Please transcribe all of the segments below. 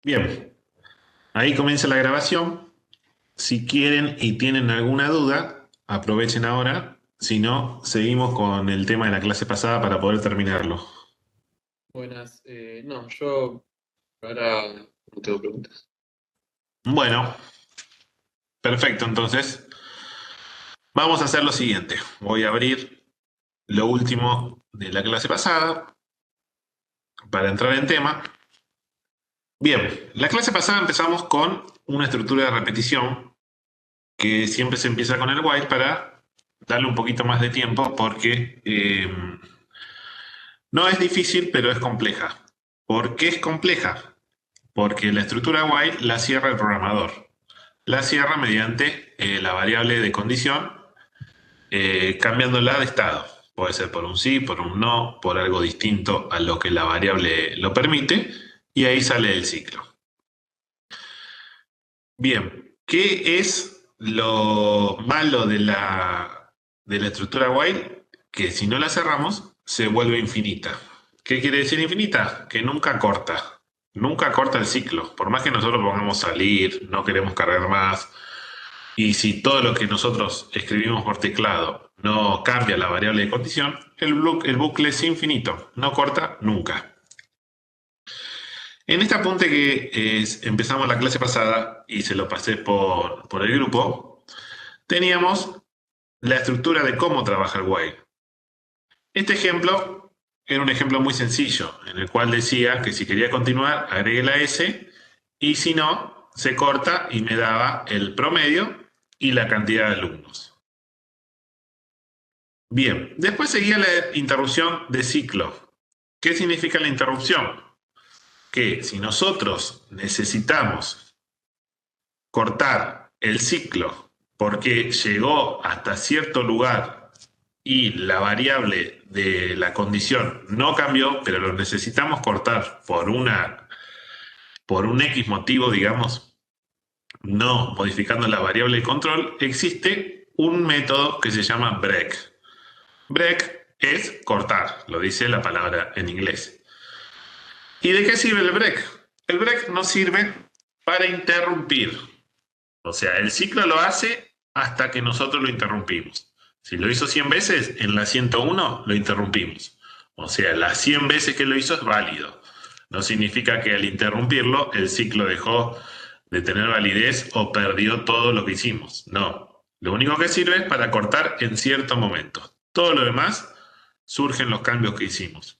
Bien, ahí comienza la grabación. Si quieren y tienen alguna duda, aprovechen ahora. Si no, seguimos con el tema de la clase pasada para poder terminarlo. Buenas. No, yo ahora no tengo preguntas. Bueno, perfecto. Entonces, vamos a hacer lo siguiente. Voy a abrir lo último de la clase pasada para entrar en tema. Bien, la clase pasada empezamos con una estructura de repetición que siempre se empieza con el while para darle un poquito más de tiempo porque no es difícil, pero es compleja. ¿Por qué es compleja? Porque la estructura while la cierra el programador. La cierra mediante la variable de condición, cambiándola de estado. Puede ser por un sí, por un no, por algo distinto a lo que la variable lo permite, y ahí sale el ciclo. Bien, ¿qué es lo malo de la estructura while? Que si no la cerramos, se vuelve infinita. ¿Qué quiere decir infinita? Que nunca corta. Nunca corta el ciclo. Por más que nosotros pongamos salir, no queremos cargar más. Y si todo lo que nosotros escribimos por teclado no cambia la variable de condición, el bucle es infinito. No corta nunca. En este apunte que empezamos la clase pasada y se lo pasé por el grupo, teníamos la estructura de cómo trabaja el while. Este ejemplo era un ejemplo muy sencillo, en el cual decía que si quería continuar, agregue la S, y si no, se corta y me daba el promedio y la cantidad de alumnos. Bien, después seguía la interrupción de ciclo. ¿Qué significa la interrupción? Que si nosotros necesitamos cortar el ciclo porque llegó hasta cierto lugar y la variable de la condición no cambió, pero lo necesitamos cortar por un X motivo, digamos, no modificando la variable de control, existe un método que se llama break. Break es cortar, lo dice la palabra en inglés. ¿Y de qué sirve el break? El break nos sirve para interrumpir. O sea, el ciclo lo hace hasta que nosotros lo interrumpimos. Si lo hizo 100 veces, en la 101 lo interrumpimos. O sea, las 100 veces que lo hizo es válido. No significa que al interrumpirlo el ciclo dejó de tener validez o perdió todo lo que hicimos. No. Lo único que sirve es para cortar en cierto momento. Todo lo demás surgen los cambios que hicimos.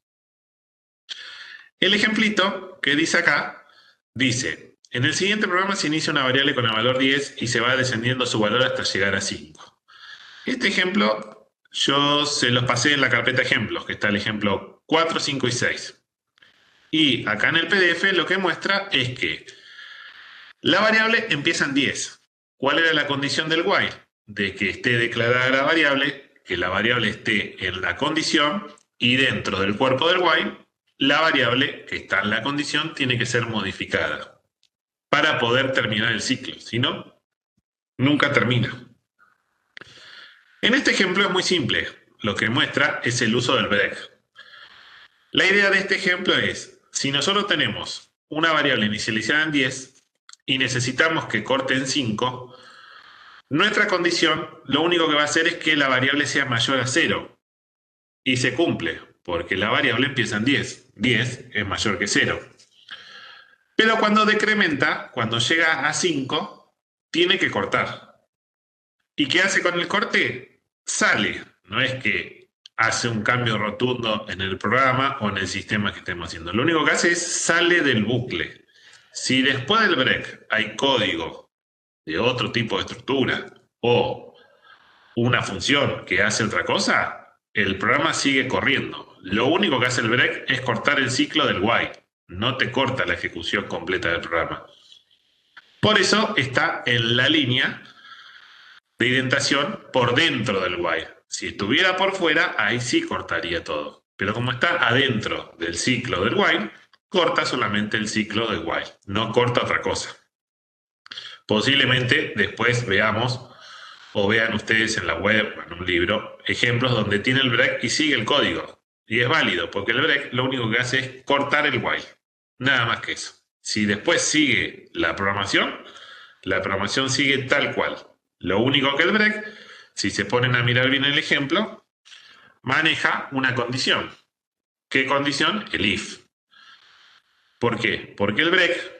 El ejemplito que dice acá, dice, en el siguiente programa se inicia una variable con el valor 10 y se va descendiendo su valor hasta llegar a 5. Este ejemplo yo se los pasé en la carpeta ejemplos, que está el ejemplo 4, 5 y 6. Y acá en el PDF lo que muestra es que la variable empieza en 10. ¿Cuál era la condición del while? De que esté declarada la variable, que la variable esté en la condición y dentro del cuerpo del while, la variable que está en la condición tiene que ser modificada para poder terminar el ciclo. Si no, nunca termina. En este ejemplo es muy simple. Lo que muestra es el uso del break. La idea de este ejemplo es, si nosotros tenemos una variable inicializada en 10 y necesitamos que corte en 5, nuestra condición lo único que va a hacer es que la variable sea mayor a 0. Y se cumple, porque la variable empieza en 10. 10 es mayor que 0. Pero cuando decrementa, cuando llega a 5, tiene que cortar. ¿Y qué hace con el corte? Sale. No es que hace un cambio rotundo en el programa o en el sistema que estemos haciendo. Lo único que hace es sale del bucle. Si después del break hay código de otro tipo de estructura o una función que hace otra cosa, el programa sigue corriendo. Lo único que hace el break es cortar el ciclo del while. No te corta la ejecución completa del programa. Por eso está en la línea de indentación por dentro del while. Si estuviera por fuera, ahí sí cortaría todo. Pero como está adentro del ciclo del while, corta solamente el ciclo del while. No corta otra cosa. Posiblemente después veamos o vean ustedes en la web o en un libro ejemplos donde tiene el break y sigue el código. Y es válido, porque el break lo único que hace es cortar el while. Nada más que eso. Si después sigue la programación sigue tal cual. Lo único que el break, si se ponen a mirar bien el ejemplo, maneja una condición. ¿Qué condición? El if. ¿Por qué? Porque el break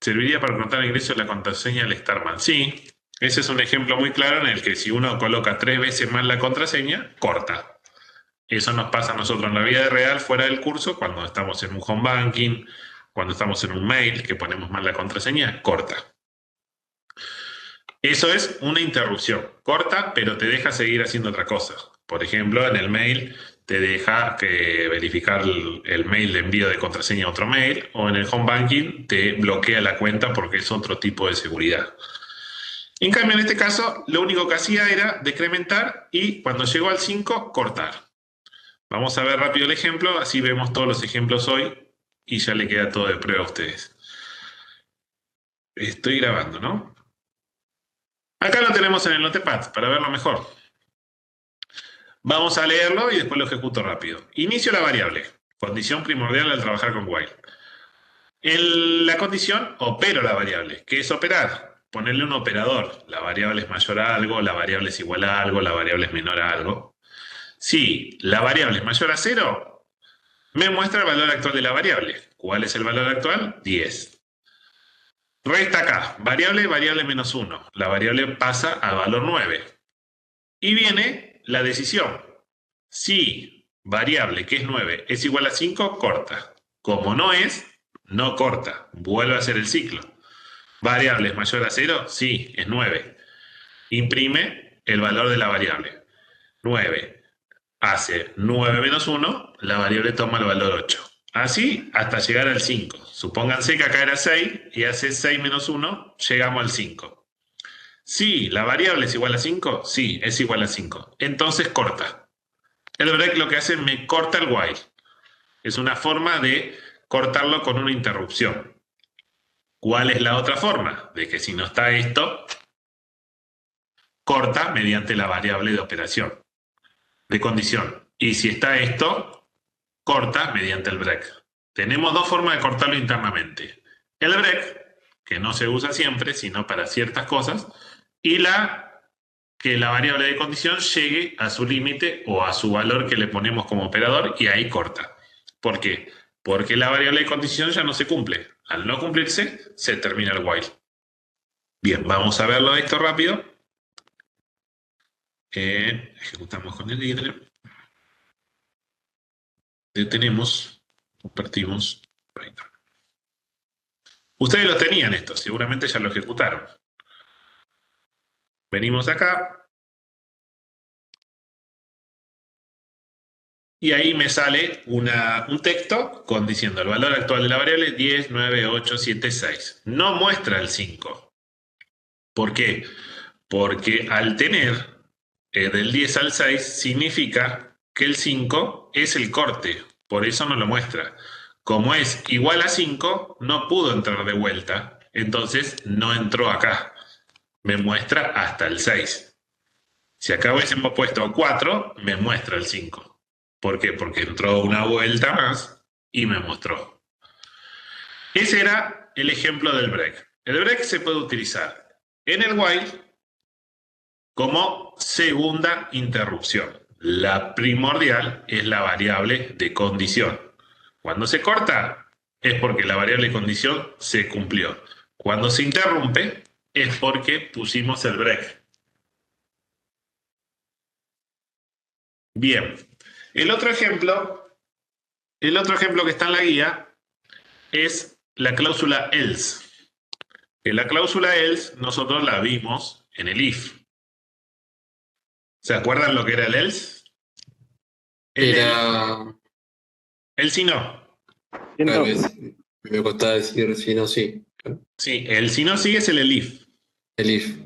serviría para cortar el ingreso de la contraseña del Starman. Sí, ese es un ejemplo muy claro en el que si uno coloca 3 veces más la contraseña, corta. Eso nos pasa a nosotros en la vida real, fuera del curso, cuando estamos en un home banking, cuando estamos en un mail, que ponemos mal la contraseña, corta. Eso es una interrupción. Corta, pero te deja seguir haciendo otra cosa. Por ejemplo, en el mail te deja verificar el mail de envío de contraseña a otro mail, o en el home banking te bloquea la cuenta porque es otro tipo de seguridad. En cambio, en este caso, lo único que hacía era decrementar y cuando llegó al 5, cortar. Vamos a ver rápido el ejemplo, así vemos todos los ejemplos hoy y ya le queda todo de prueba a ustedes. Estoy grabando, ¿no? Acá lo tenemos en el Notepad para verlo mejor. Vamos a leerlo y después lo ejecuto rápido. Inicio la variable, condición primordial al trabajar con while. En la condición opero la variable. ¿Qué es operar? Ponerle un operador. La variable es mayor a algo, la variable es igual a algo, la variable es menor a algo. Si la variable es mayor a 0, me muestra el valor actual de la variable. ¿Cuál es el valor actual? 10. Resta acá, variable menos 1. La variable pasa a valor 9. Y viene la decisión. Si variable, que es 9, es igual a 5, corta. Como no es, no corta. Vuelve a hacer el ciclo. ¿Variable es mayor a 0? Sí, es 9. Imprime el valor de la variable. 9 hace 9 menos 1, la variable toma el valor 8. Así hasta llegar al 5. Supónganse que acá era 6 y hace 6 menos 1, llegamos al 5. Sí, ¿la variable es igual a 5? Sí, es igual a 5. Entonces corta. El break lo que hace es me corta el while. Es una forma de cortarlo con una interrupción. ¿Cuál es la otra forma? De que si no está esto, corta mediante la variable de operación, de condición. Y si está esto, corta mediante el break. Tenemos dos formas de cortarlo internamente. El break, que no se usa siempre, sino para ciertas cosas, y que la variable de condición llegue a su límite o a su valor que le ponemos como operador y ahí corta. ¿Por qué? Porque la variable de condición ya no se cumple. Al no cumplirse, se termina el while. Bien, vamos a verlo esto rápido. Ejecutamos con el líder. Detenemos, compartimos. Ustedes los tenían estos, seguramente ya lo ejecutaron. Venimos acá. Y ahí me sale un texto diciendo el valor actual de la variable 10, 9, 8, 7, 6. No muestra el 5. ¿Por qué? Porque al tener del 10 al 6 significa que el 5 es el corte. Por eso no lo muestra. Como es igual a 5, no pudo entrar de vuelta. Entonces no entró acá. Me muestra hasta el 6. Si acá hubiésemos puesto 4, me muestra el 5. ¿Por qué? Porque entró una vuelta más y me mostró. Ese era el ejemplo del break. El break se puede utilizar en el while como segunda interrupción. La primordial es la variable de condición. Cuando se corta es porque la variable de condición se cumplió. Cuando se interrumpe es porque pusimos el break. Bien. El otro ejemplo que está en la guía es la cláusula else. La cláusula else nosotros la vimos en el if. ¿Se acuerdan lo que era el else? Era. El si no. Claro, me costaba decir si no, sí. Sí, el si no sí es el if. El if.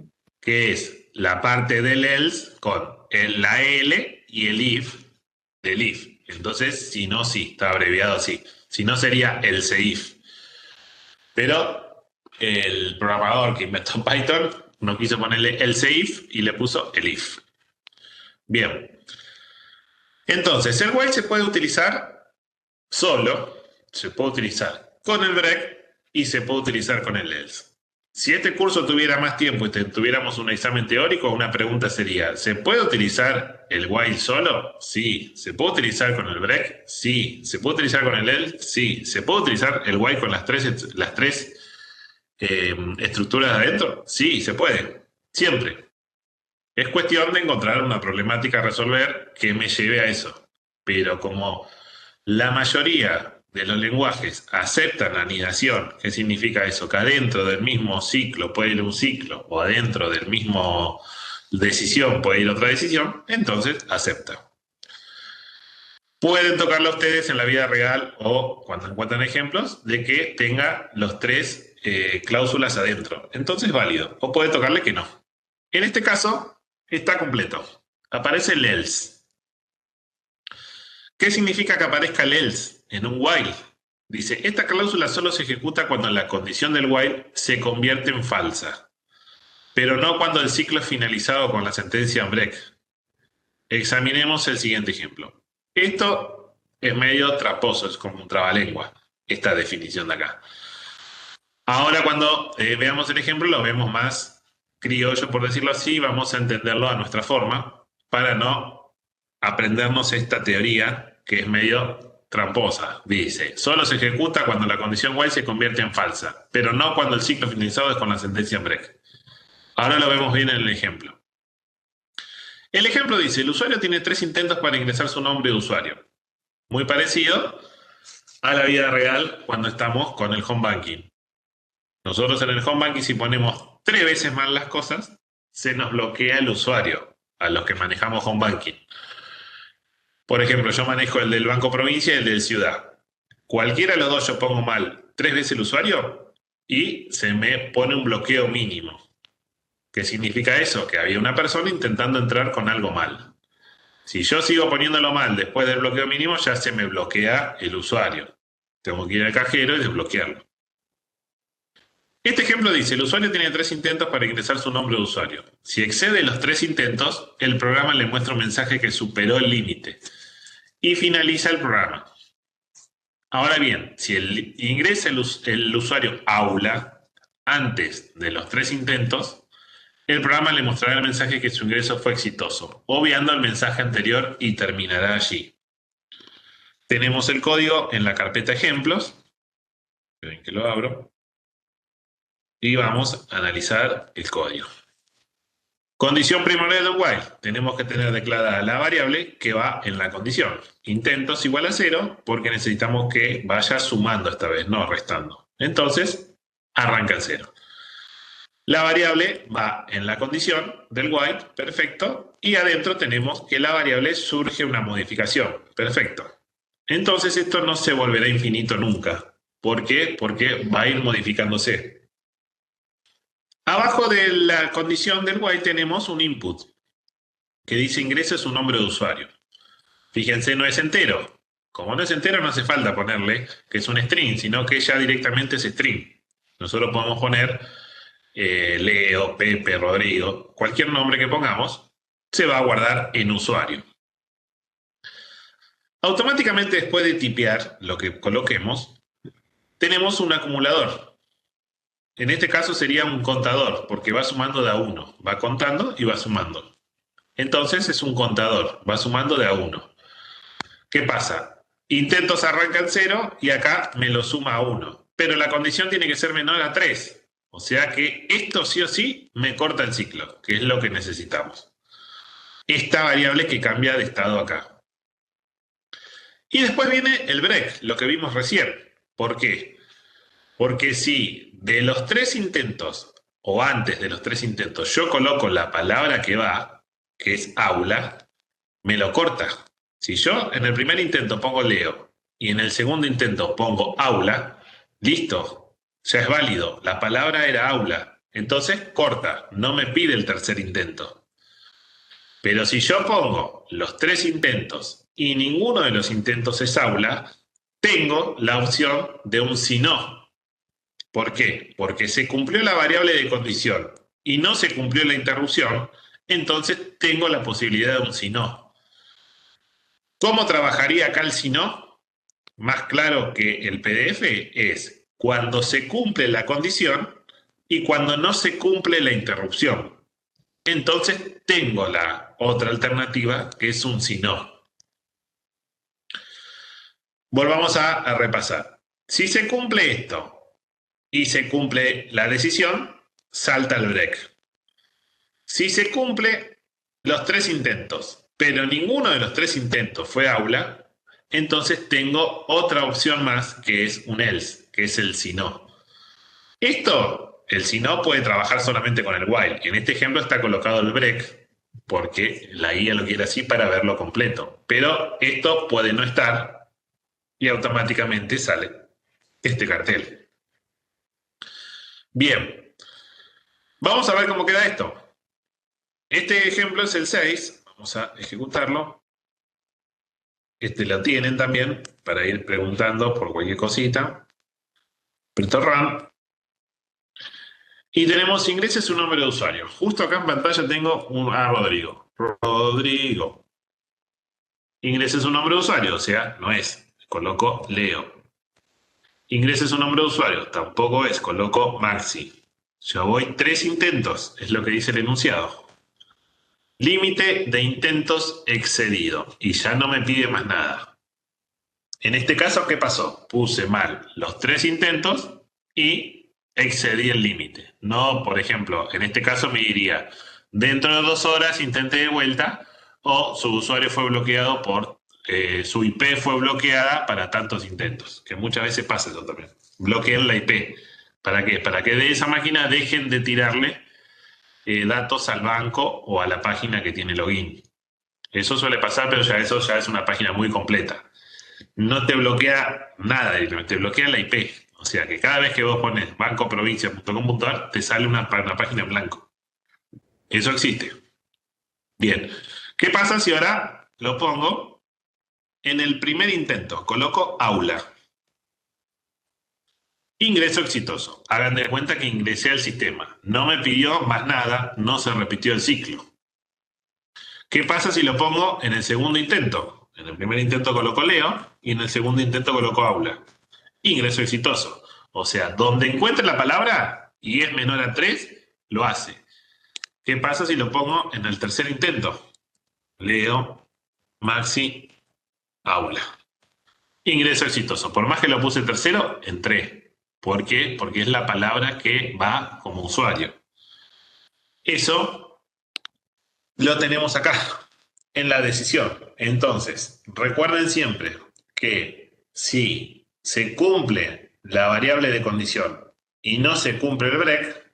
Que es la parte del else con la L y el if del if. Entonces, si no, sí, está abreviado así. Si no, sería else if. Pero el programador que inventó Python no quiso ponerle else if y le puso el if. Bien. Entonces, el while se puede utilizar solo, se puede utilizar con el break y se puede utilizar con el else. Si este curso tuviera más tiempo y tuviéramos un examen teórico, una pregunta sería, ¿se puede utilizar el while solo? Sí. ¿Se puede utilizar con el break? Sí. ¿Se puede utilizar con el else? Sí. ¿Se puede utilizar el while con las tres estructuras de adentro? Sí, se puede. Siempre. Es cuestión de encontrar una problemática a resolver que me lleve a eso. Pero como la mayoría de los lenguajes aceptan anidación, ¿qué significa eso? Que adentro del mismo ciclo puede ir un ciclo, o adentro del mismo decisión puede ir otra decisión, entonces acepta. Pueden tocarlo a ustedes en la vida real o cuando encuentran ejemplos de que tenga los tres cláusulas adentro. Entonces es válido. O puede tocarle que no. En este caso está completo. Aparece el else. ¿Qué significa que aparezca el else en un while? Dice, esta cláusula solo se ejecuta cuando la condición del while se convierte en falsa, pero no cuando el ciclo es finalizado con la sentencia break. Examinemos el siguiente ejemplo. Esto es medio traposo, es como un trabalengua, esta definición de acá. Ahora cuando veamos el ejemplo lo vemos más criollo, por decirlo así, vamos a entenderlo a nuestra forma para no aprendernos esta teoría que es medio tramposa. Dice, solo se ejecuta cuando la condición while se convierte en falsa, pero no cuando el ciclo finalizado es con la sentencia break. Ahora lo vemos bien en el ejemplo. El ejemplo dice, el usuario tiene 3 intentos para ingresar su nombre de usuario. Muy parecido a la vida real cuando estamos con el home banking. Nosotros en el home banking, si ponemos 3 veces mal las cosas, se nos bloquea el usuario a los que manejamos home banking. Por ejemplo, yo manejo el del Banco Provincia y el del Ciudad. Cualquiera de los dos yo pongo mal 3 veces el usuario y se me pone un bloqueo mínimo. ¿Qué significa eso? Que había una persona intentando entrar con algo mal. Si yo sigo poniéndolo mal después del bloqueo mínimo, ya se me bloquea el usuario. Tengo que ir al cajero y desbloquearlo. Este ejemplo dice, el usuario tiene 3 intentos para ingresar su nombre de usuario. Si excede los 3 intentos, el programa le muestra un mensaje que superó el límite y finaliza el programa. Ahora bien, si ingresa el usuario aula antes de los 3 intentos, el programa le mostrará el mensaje que su ingreso fue exitoso, obviando el mensaje anterior y terminará allí. Tenemos el código en la carpeta ejemplos. Esperen que lo abro. Y vamos a analizar el código. Condición primordial del while. Tenemos que tener declarada la variable que va en la condición. Intentos igual a 0 porque necesitamos que vaya sumando esta vez, no restando. Entonces, arranca en 0. La variable va en la condición del while, perfecto. Y adentro tenemos que la variable surge una modificación, perfecto. Entonces esto no se volverá infinito nunca. ¿Por qué? Porque va a ir modificándose. Abajo de la condición del while tenemos un input que dice ingrese su nombre de usuario. Fíjense, no es entero. Como no es entero, no hace falta ponerle que es un string, sino que ya directamente es string. Nosotros podemos poner Leo, Pepe, Rodrigo, cualquier nombre que pongamos, se va a guardar en usuario. Automáticamente después de tipear lo que coloquemos, tenemos un acumulador. En este caso sería un contador, porque va sumando de a 1. Va contando y va sumando. Entonces es un contador, va sumando de a 1. ¿Qué pasa? Intentos arrancan 0 y acá me lo suma a 1. Pero la condición tiene que ser menor a 3. O sea que esto sí o sí me corta el ciclo, que es lo que necesitamos. Esta variable que cambia de estado acá. Y después viene el break, lo que vimos recién. ¿Por qué? Porque si de los 3 intentos, o antes de los 3 intentos, yo coloco la palabra que va, que es aula, me lo corta. Si yo en el primer intento pongo Leo y en el segundo intento pongo aula, listo, ya es válido. La palabra era aula. Entonces corta, no me pide el tercer intento. Pero si yo pongo los 3 intentos y ninguno de los intentos es aula, tengo la opción de un si no. ¿Por qué? Porque se cumplió la variable de condición y no se cumplió la interrupción, entonces tengo la posibilidad de un si no. ¿Cómo trabajaría acá el si no? Más claro que el PDF es cuando se cumple la condición y cuando no se cumple la interrupción. Entonces tengo la otra alternativa que es un si no. Volvamos a repasar. Si se cumple esto y se cumple la decisión, salta el break. Si se cumple los 3 intentos, pero ninguno de los 3 intentos fue aula, entonces tengo otra opción más que es un else, que es el si no. Esto, el si no puede trabajar solamente con el while. En este ejemplo está colocado el break, porque la guía lo quiere así para verlo completo. Pero esto puede no estar y automáticamente sale este cartel. Bien, vamos a ver cómo queda esto. Este ejemplo es el 6, vamos a ejecutarlo. Este lo tienen también para ir preguntando por cualquier cosita. Presto run. Y tenemos ingreses un nombre de usuario. Justo acá en pantalla tengo Rodrigo. Rodrigo. Ingreses un nombre de usuario, o sea, no es. Coloco Leo. Ingreses un nombre de usuario, tampoco es. Coloco Maxi. Yo voy 3 intentos, es lo que dice el enunciado. Límite de intentos excedido. Y ya no me pide más nada. En este caso, ¿qué pasó? Puse mal los 3 intentos y excedí el límite. No, por ejemplo, en este caso me diría, dentro de 2 horas intente de vuelta o su usuario fue bloqueado por, su IP fue bloqueada para tantos intentos. Que muchas veces pasa eso también. Bloquean la IP. ¿Para qué? Para que de esa máquina dejen de tirarle datos al banco o a la página que tiene login. Eso suele pasar, pero eso ya es una página muy completa. No te bloquea nada, te bloquea la IP. O sea que cada vez que vos pones bancoprovincia.com.ar te sale una página en blanco. Eso existe. Bien. ¿Qué pasa si ahora lo pongo en el primer intento? Coloco aula. Ingreso exitoso. Hagan de cuenta que ingresé al sistema. No me pidió más nada, no se repitió el ciclo. ¿Qué pasa si lo pongo en el segundo intento? En el primer intento coloco Leo y en el segundo intento coloco aula. Ingreso exitoso. O sea, donde encuentre la palabra y es menor a 3, lo hace. ¿Qué pasa si lo pongo en el tercer intento? Leo, Maxi, aula. Ingreso exitoso. Por más que lo puse tercero, entré. ¿Por qué? Porque es la palabra que va como usuario. Eso lo tenemos acá, en la decisión. Entonces, recuerden siempre que si se cumple la variable de condición y no se cumple el break,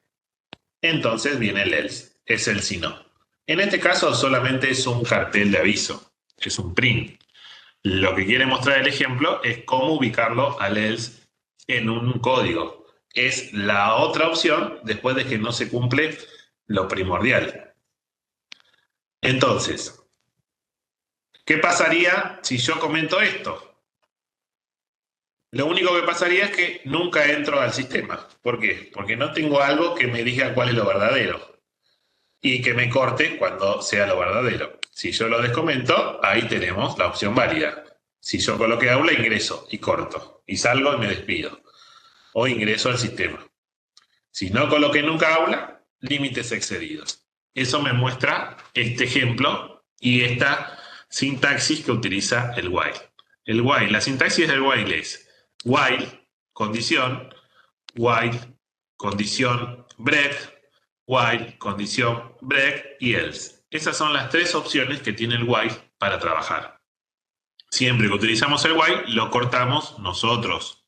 entonces viene el else, es el si no. En este caso solamente es un cartel de aviso, es un print. Lo que quiere mostrar el ejemplo es cómo ubicarlo al else en un código. Es la otra opción después de que no se cumple lo primordial. Entonces, ¿qué pasaría si yo comento esto? Lo único que pasaría es que nunca entro al sistema. ¿Por qué? Porque no tengo algo que me diga cuál es lo verdadero y que me corte cuando sea lo verdadero. Si yo lo descomento, ahí tenemos la opción válida. Si yo coloqué aula, ingreso y corto. Y salgo y me despido. O ingreso al sistema. Si no coloqué nunca aula, límites excedidos. Eso me muestra este ejemplo y esta sintaxis que utiliza el while. El while, la sintaxis del while es while, condición, break, while, condición, break y else. Esas son las 3 opciones que tiene el while para trabajar. Siempre que utilizamos el while, lo cortamos nosotros,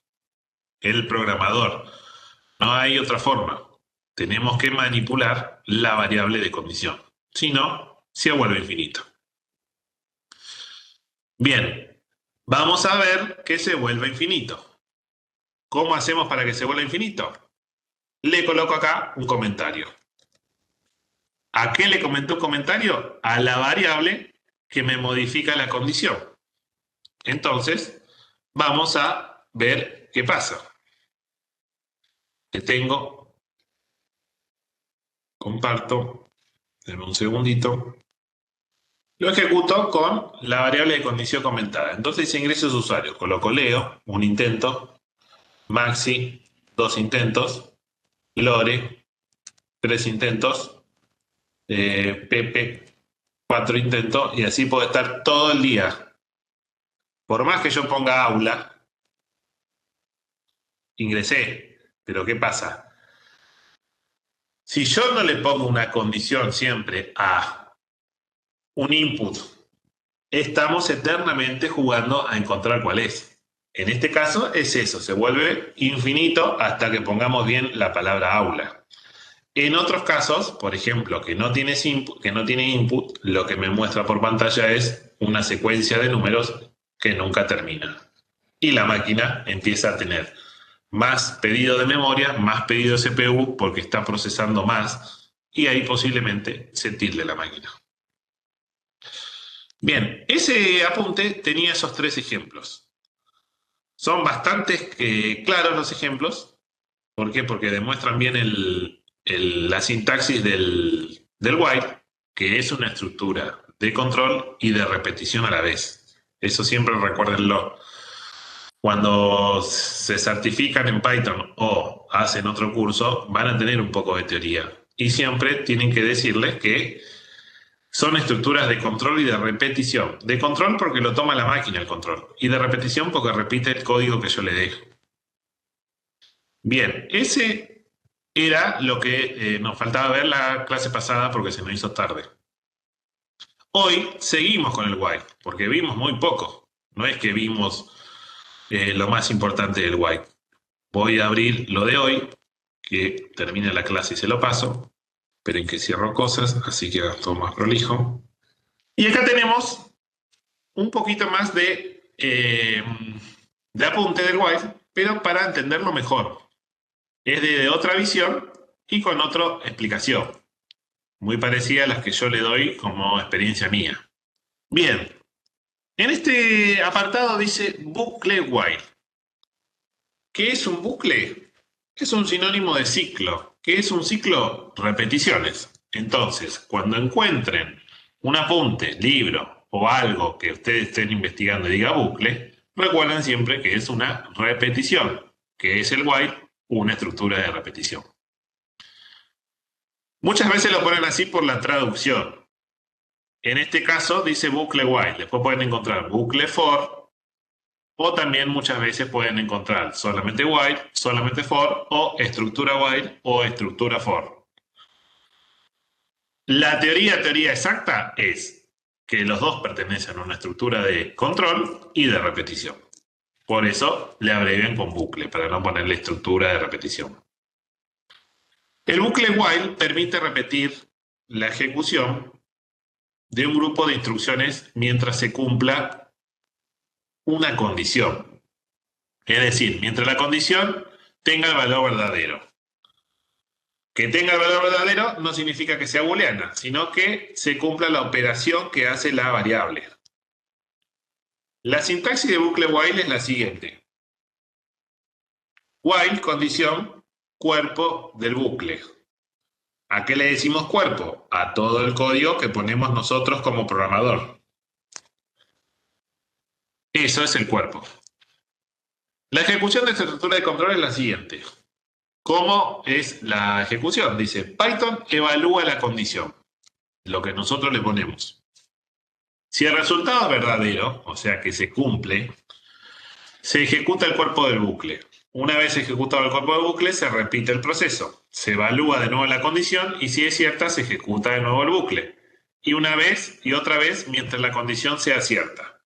el programador. No hay otra forma. Tenemos que manipular la variable de condición. Si no, se vuelve infinito. Bien, vamos a ver que se vuelva infinito. ¿Cómo hacemos para que se vuelva infinito? Le coloco acá un comentario. ¿A qué le comento un comentario? A la variable que me modifica la condición. Entonces, vamos a ver qué pasa. Que tengo, comparto, denme un segundito. Lo ejecuto con la variable de condición comentada. Entonces dice ingresos usuarios. Coloco Leo, un intento, Maxi, 2 intentos, Lore, 3 intentos, Pepe, 4 intentos, y así puedo estar todo el día. Por más que yo ponga aula, ingresé, pero ¿qué pasa? Si yo no le pongo una condición siempre a un input, estamos eternamente jugando a encontrar cuál es. En este caso es eso, se vuelve infinito hasta que pongamos bien la palabra aula. En otros casos, por ejemplo, que no tiene input, lo que me muestra por pantalla es una secuencia de números que nunca termina. Y la máquina empieza a tener más pedido de memoria, más pedido de CPU, porque está procesando más, y ahí posiblemente se tilde la máquina. Bien, ese apunte tenía esos 3 ejemplos. Son bastante claros los ejemplos. ¿Por qué? Porque demuestran bien la sintaxis del while, que es una estructura de control y de repetición a la vez. Eso siempre recuérdenlo. Cuando se certifican en Python o hacen otro curso, van a tener un poco de teoría. Y siempre tienen que decirles que son estructuras de control y de repetición. De control porque lo toma la máquina el control. Y de repetición porque repite el código que yo le dejo. Bien, ese era lo que nos faltaba ver la clase pasada porque se nos hizo tarde. Hoy seguimos con el while, porque vimos muy poco. No es que vimos lo más importante del while. Voy a abrir lo de hoy, que termina la clase y se lo paso. Esperen que cierro cosas, así que todo más prolijo. Y acá tenemos un poquito más de apunte del while, pero para entenderlo mejor. Es de otra visión y con otra explicación. Muy parecida a las que yo le doy como experiencia mía. Bien, en este apartado dice bucle while. ¿Qué es un bucle? Es un sinónimo de ciclo. ¿Qué es un ciclo? Repeticiones. Entonces, cuando encuentren un apunte, libro o algo que ustedes estén investigando y diga bucle, recuerden siempre que es una repetición, que es el while, una estructura de repetición. Muchas veces lo ponen así por la traducción. En este caso dice bucle while. Después pueden encontrar bucle for, o también muchas veces pueden encontrar solamente while, solamente for, o estructura while o estructura for. La teoría exacta es que los dos pertenecen a una estructura de control y de repetición. Por eso le abrevian con bucle, para no ponerle estructura de repetición. El bucle while permite repetir la ejecución de un grupo de instrucciones mientras se cumpla una condición. Es decir, mientras la condición tenga el valor verdadero. Que tenga el valor verdadero no significa que sea booleana, sino que se cumpla la operación que hace la variable. La sintaxis de bucle while es la siguiente. While, condición, cuerpo del bucle. ¿A qué le decimos cuerpo? A todo el código que ponemos nosotros como programador. Eso es el cuerpo. La ejecución de esta estructura de control es la siguiente. ¿Cómo es la ejecución? Dice, Python evalúa la condición, lo que nosotros le ponemos. Si el resultado es verdadero, o sea que se cumple, se ejecuta el cuerpo del bucle. Una vez ejecutado el cuerpo del bucle, se repite el proceso. Se evalúa de nuevo la condición y si es cierta, se ejecuta de nuevo el bucle. Y una vez y otra vez mientras la condición sea cierta.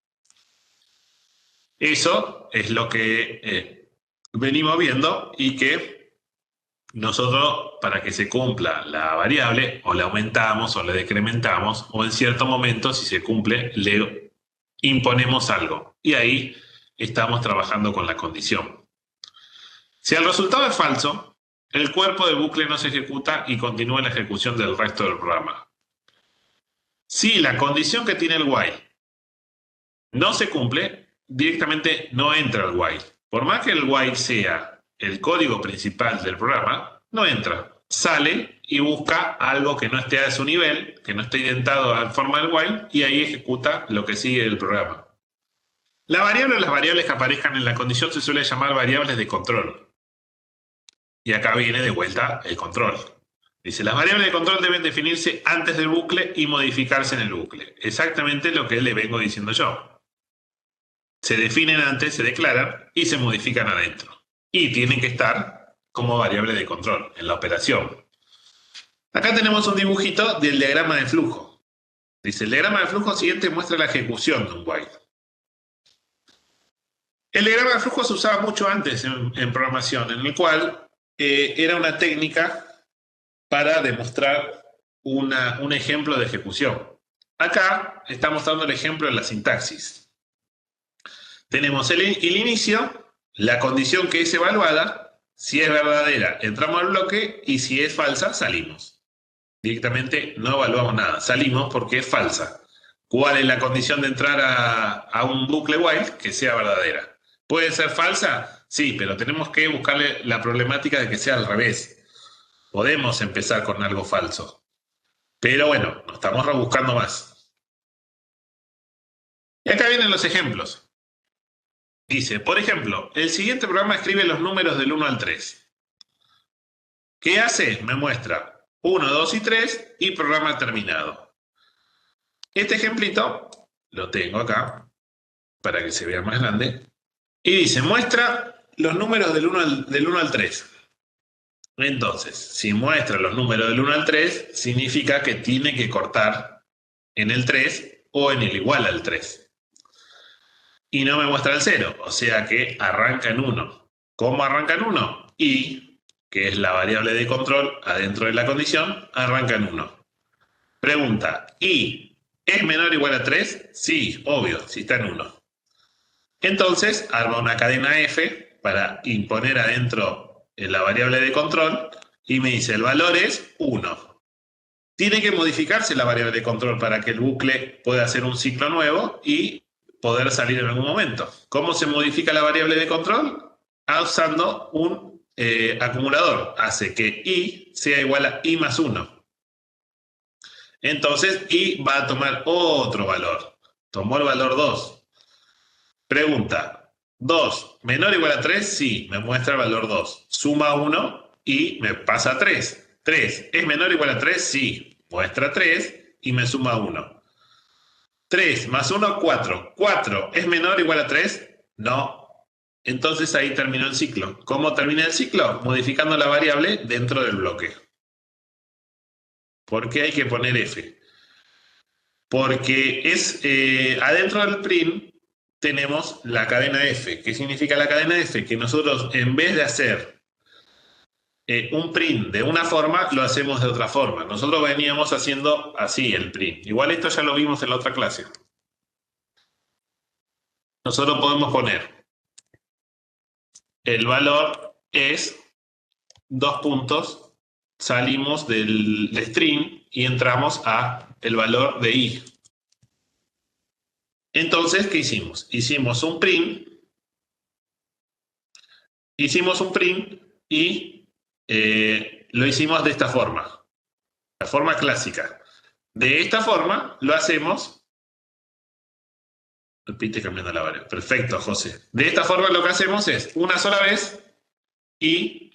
Eso es lo que venimos viendo y que nosotros, para que se cumpla la variable, o la aumentamos o la decrementamos, o en cierto momento, si se cumple, le imponemos algo. Y ahí estamos trabajando con la condición. Si el resultado es falso, el cuerpo del bucle no se ejecuta y continúa la ejecución del resto del programa. Si la condición que tiene el while no se cumple, directamente no entra el while. Por más que el while sea el código principal del programa, no entra. Sale y busca algo que no esté a su nivel, que no esté identado a la forma del while, y ahí ejecuta lo que sigue del programa. La variable o las variables que aparezcan en la condición se suele llamar variables de control. Y acá viene de vuelta el control. Dice, las variables de control deben definirse antes del bucle y modificarse en el bucle. Exactamente lo que le vengo diciendo yo. Se definen antes, se declaran y se modifican adentro. Y tienen que estar como variable de control en la operación. Acá tenemos un dibujito del diagrama de flujo. Dice, el diagrama de flujo siguiente muestra la ejecución de un while. El diagrama de flujo se usaba mucho antes en programación, en el cual era una técnica para demostrar un ejemplo de ejecución. Acá está mostrando el ejemplo de la sintaxis. Tenemos el inicio, la condición que es evaluada, si es verdadera entramos al bloque y si es falsa salimos. Directamente no evaluamos nada, salimos porque es falsa. ¿Cuál es la condición de entrar a un bucle while? Que sea verdadera. ¿Puede ser falsa? Sí, pero tenemos que buscarle la problemática de que sea al revés. Podemos empezar con algo falso. Pero bueno, nos estamos rebuscando más. Y acá vienen los ejemplos. Dice, por ejemplo, el siguiente programa escribe los números del 1 al 3. ¿Qué hace? Me muestra 1, 2 y 3 y programa terminado. Este ejemplito lo tengo acá para que se vea más grande. Y dice, muestra los números del 1 al 3. Entonces, si muestra los números del 1 al 3, significa que tiene que cortar en el 3 o en el igual al 3. Y no me muestra el 0, o sea que arranca en 1. ¿Cómo arranca en 1? Y, que es la variable de control adentro de la condición, arranca en 1. Pregunta, ¿y es menor o igual a 3? Sí, obvio, si está en 1. Entonces, arma una cadena F para imponer adentro la variable de control y me dice el valor es 1. Tiene que modificarse la variable de control para que el bucle pueda hacer un ciclo nuevo y poder salir en algún momento. ¿Cómo se modifica la variable de control? Usando un acumulador. Hace que i sea igual a i más 1. Entonces i va a tomar otro valor. Tomó el valor 2. Pregunta, 2 menor o igual a 3, sí, me muestra el valor 2. Suma 1 y me pasa 3. 3 es menor o igual a 3, sí, muestra 3 y me suma 1. 3 más 1, 4. 4 es menor o igual a 3, no. Entonces ahí terminó el ciclo. ¿Cómo termina el ciclo? Modificando la variable dentro del bloque. ¿Por qué hay que poner F? Porque es adentro del print tenemos la cadena F. ¿Qué significa la cadena F? Que nosotros, en vez de hacer un print de una forma, lo hacemos de otra forma. Nosotros veníamos haciendo así el print. Igual esto ya lo vimos en la otra clase. Nosotros podemos poner el valor es 2 puntos, salimos del string y entramos a el valor de i. Entonces, ¿qué hicimos? Hicimos un print y lo hicimos de esta forma, la forma clásica. De esta forma lo hacemos, repite cambiando la variable. Perfecto, José. De esta forma lo que hacemos es una sola vez y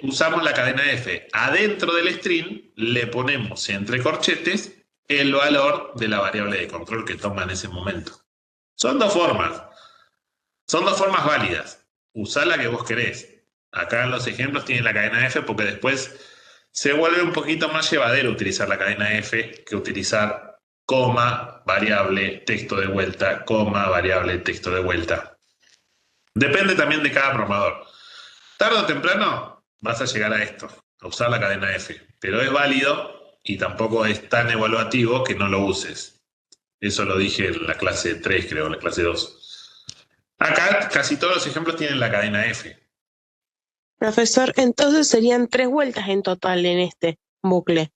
usamos la cadena F. Adentro del string le ponemos entre corchetes el valor de la variable de control que toma en ese momento. Son dos formas válidas. Usá la que vos querés. Acá en los ejemplos tienen la cadena F porque después se vuelve un poquito más llevadero utilizar la cadena F que utilizar coma, variable, texto de vuelta, coma, variable, texto de vuelta. Depende también de cada programador. Tarde o temprano vas a llegar a esto, a usar la cadena F, pero es válido y tampoco es tan evaluativo que no lo uses. Eso lo dije en la clase 3, creo, en la clase 2. Acá casi todos los ejemplos tienen la cadena F. Profesor, entonces serían 3 vueltas en total en este bucle.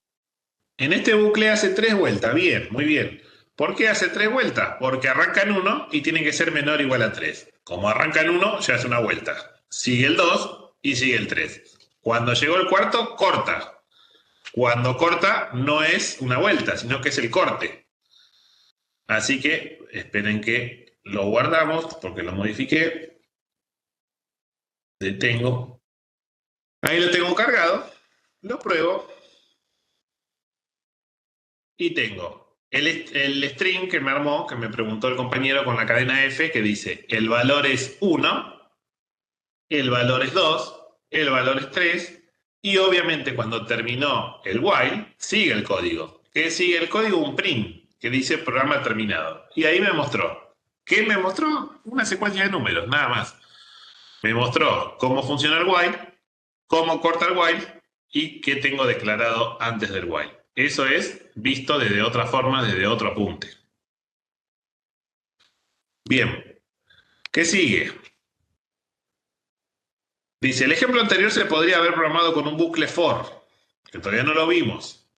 En este bucle hace 3 vueltas, bien, muy bien. ¿Por qué hace 3 vueltas? Porque arranca en 1 y tiene que ser menor o igual a 3. Como arranca en 1, ya hace una vuelta. Sigue el 2 y sigue el 3. Cuando llegó el cuarto, corta. Cuando corta, no es una vuelta, sino que es el corte. Así que esperen que lo guardamos porque lo modifiqué. Detengo. Ahí lo tengo cargado, lo pruebo y tengo el string que me armó, que me preguntó el compañero con la cadena F, que dice el valor es 1, el valor es 2, el valor es 3, y obviamente cuando terminó el while, sigue el código. ¿Qué sigue el código? Un print, que dice programa terminado. Y ahí me mostró. ¿Qué me mostró? Una secuencia de números, nada más. Me mostró cómo funciona el while, cómo corta el while y qué tengo declarado antes del while. Eso es visto desde otra forma, desde otro apunte. Bien, ¿qué sigue? Dice, el ejemplo anterior se podría haber programado con un bucle for, que todavía no lo vimos.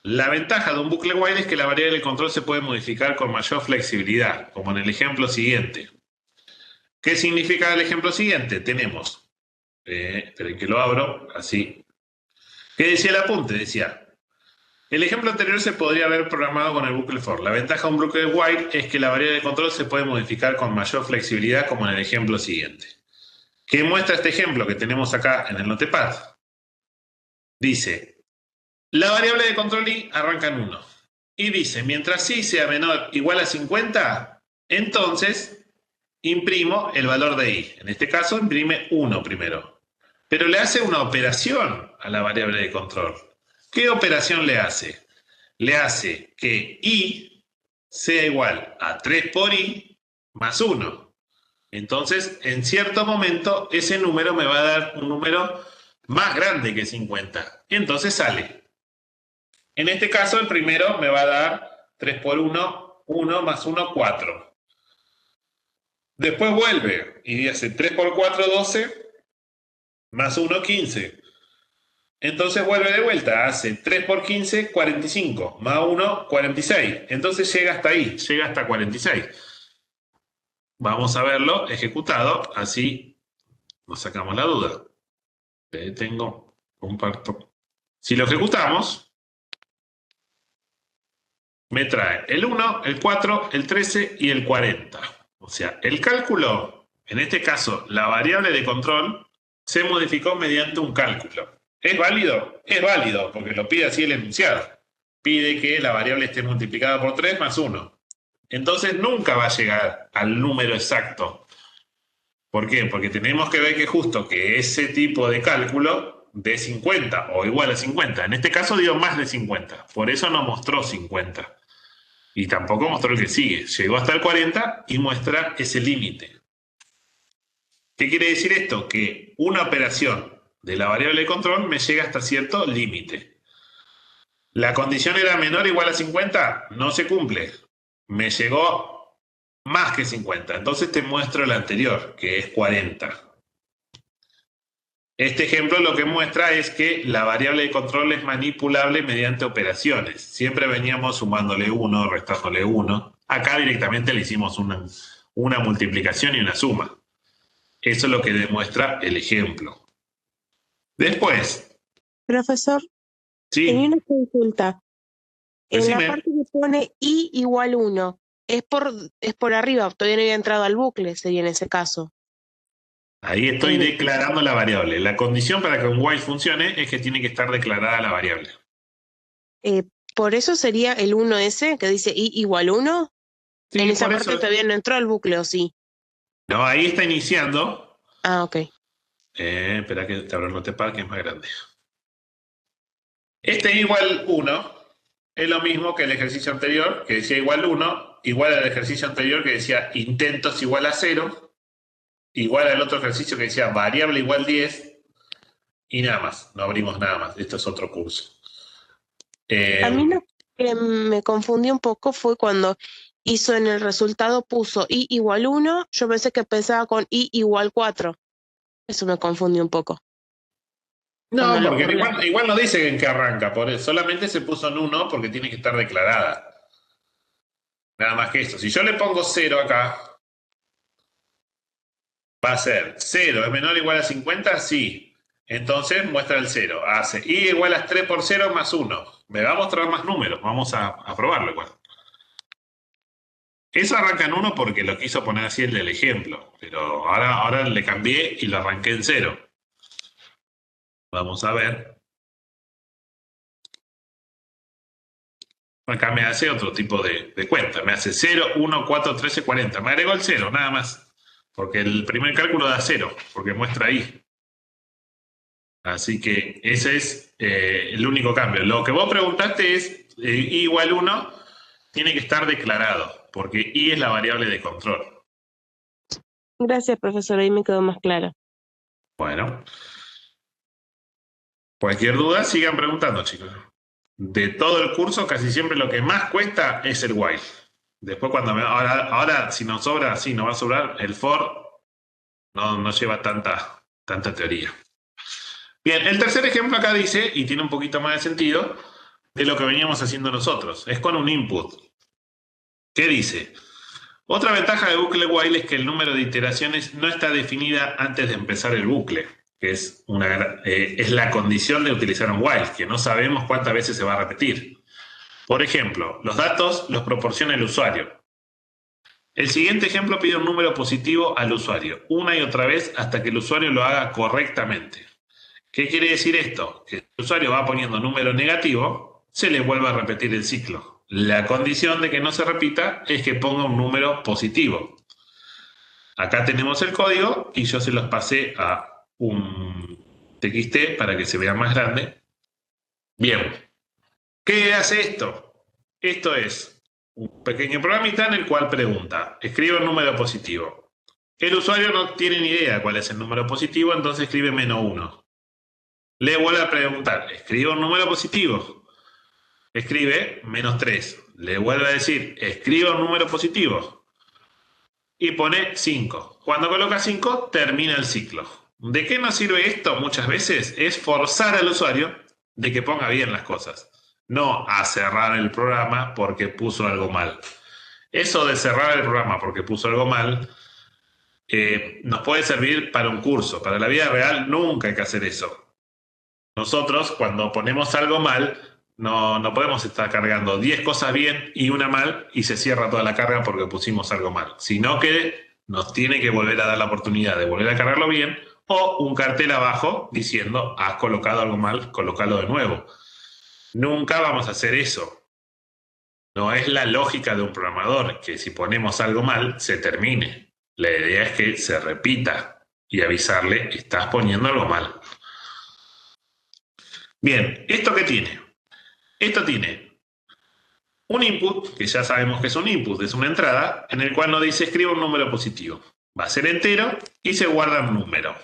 La ventaja de un bucle while es que la variable de control se puede modificar con mayor flexibilidad, como en el ejemplo siguiente. ¿Qué significa el ejemplo siguiente? Tenemos, esperen que lo abro, así. ¿Qué decía el apunte? Decía, el ejemplo anterior se podría haber programado con el bucle for. La ventaja de un bucle while es que la variable de control se puede modificar con mayor flexibilidad, como en el ejemplo siguiente. ¿Qué muestra este ejemplo que tenemos acá en el notepad? Dice, la variable de control i arranca en 1. Y dice, mientras i sea menor o igual a 50, entonces imprimo el valor de i. En este caso, imprime 1 primero. Pero le hace una operación a la variable de control. ¿Qué operación le hace? Le hace que i sea igual a 3 por i más 1. Entonces, en cierto momento, ese número me va a dar un número más grande que 50. Y entonces sale. En este caso, el primero me va a dar 3 por 1, 1 más 1, 4. Después vuelve y dice 3 por 4, 12, más 1, 15. Entonces vuelve de vuelta, hace 3 por 15, 45, más 1, 46. Entonces llega hasta ahí, llega hasta 46. Vamos a verlo ejecutado, así nos sacamos la duda. Tengo, comparto. Si lo ejecutamos, me trae el 1, el 4, el 13 y el 40. O sea, el cálculo, en este caso, la variable de control, se modificó mediante un cálculo. ¿Es válido? Es válido, porque lo pide así el enunciado. Pide que la variable esté multiplicada por 3 más 1. Entonces nunca va a llegar al número exacto. ¿Por qué? Porque tenemos que ver que justo que ese tipo de cálculo de 50 o igual a 50, en este caso dio más de 50, por eso no mostró 50. Y tampoco mostró el que sigue. Llegó hasta el 40 y muestra ese límite. ¿Qué quiere decir esto? Que una operación de la variable de control me llega hasta cierto límite. ¿La condición era menor o igual a 50? No se cumple. Me llegó más que 50. Entonces te muestro el anterior, que es 40. Este ejemplo lo que muestra es que la variable de control es manipulable mediante operaciones. Siempre veníamos sumándole 1, restándole 1. Acá directamente le hicimos una multiplicación y una suma. Eso es lo que demuestra el ejemplo. Después, Profesor, tenía sí, una consulta. En la decime. parte que pone i igual 1, es por arriba, todavía no había entrado al bucle, sería en ese caso. Ahí estoy Eh, declarando la variable. La condición para que un while funcione es que tiene que estar declarada la variable. eh, por eso sería el 1 ese que dice i igual 1. En Sí, esa por parte eso. todavía no entró al bucle, ¿o sí? No, ahí está iniciando. Ah, ok. Espera que te abro el notepad que es más grande. Este igual 1 es lo mismo que el ejercicio anterior, que decía igual 1, igual al ejercicio anterior que decía intentos igual a 0, igual al otro ejercicio que decía variable igual 10, y nada más, no abrimos nada más. Esto es otro curso. A mí Eh, lo que me confundió un poco fue cuando hizo en el resultado, puso i igual 1, yo pensé que pensaba con i igual 4. Eso me confundió un poco cuando no, lo porque corrió. igual no dice en qué arranca, por eso, solamente se puso en 1 porque tiene que estar declarada. Nada más que esto. Si yo le pongo 0 acá, va a ser 0 es menor o igual a 50, sí. Entonces muestra el 0. Hace i igual a 3 por 0 más 1. Me va a mostrar más números. Vamos a probarlo igual. Eso arranca en 1 porque lo quiso poner así el del ejemplo. Pero ahora le cambié y lo arranqué en 0. Vamos a ver. Acá me hace otro tipo de cuenta. Me hace 0, 1, 4, 13, 40. Me agregó el 0, nada más. Porque el primer cálculo da 0, porque muestra ahí. Así que ese es el único cambio. Lo que vos preguntaste es, i igual 1 tiene que estar declarado, porque i es la variable de control. Gracias, profesor, ahí me quedó más claro. Bueno. Cualquier duda, sigan preguntando, chicos. De todo el curso, casi siempre lo que más cuesta es el while. Después cuando ahora si nos sobra, sí, nos va a sobrar, el for no lleva tanta teoría. Bien, el tercer ejemplo acá dice, y tiene un poquito más de sentido, de lo que veníamos haciendo nosotros. Es con un input. ¿Qué dice? Otra ventaja de bucle while es que el número de iteraciones no está definida antes de empezar el bucle, que es la condición de utilizar un while, que no sabemos cuántas veces se va a repetir. Por ejemplo, los datos los proporciona el usuario. El siguiente ejemplo pide un número positivo al usuario, una y otra vez hasta que el usuario lo haga correctamente. ¿Qué quiere decir esto? Que si el usuario va poniendo número negativo, se le vuelve a repetir el ciclo. La condición de que no se repita es que ponga un número positivo. Acá tenemos el código y yo se los pasé a un TXT para que se vea más grande. Bien. ¿Qué hace esto? Esto es un pequeño programita en el cual pregunta, escribe un número positivo. El usuario no tiene ni idea cuál es el número positivo, entonces escribe -1. Le vuelve a preguntar, escribe un número positivo. Escribe -3. Le vuelve a decir, escribe un número positivo. Y pone 5. Cuando coloca 5, termina el ciclo. ¿De qué nos sirve esto muchas veces? Es forzar al usuario de que ponga bien las cosas. No a cerrar el programa porque puso algo mal. Eso de cerrar el programa porque puso algo mal nos puede servir para un curso. Para la vida real nunca hay que hacer eso. Nosotros cuando ponemos algo mal no podemos estar cargando 10 cosas bien y una mal y se cierra toda la carga porque pusimos algo mal, sino que nos tiene que volver a dar la oportunidad de volver a cargarlo bien o un cartel abajo diciendo has colocado algo mal, colócalo de nuevo. Nunca vamos a hacer eso. No es la lógica de un programador que si ponemos algo mal se termine. La idea es que se repita y avisarle estás poniendo algo mal. Bien, ¿esto qué tiene? Esto tiene un input, que ya sabemos que es un input, es una entrada, en el cual nos dice escriba un número positivo. Va a ser entero y se guarda un número.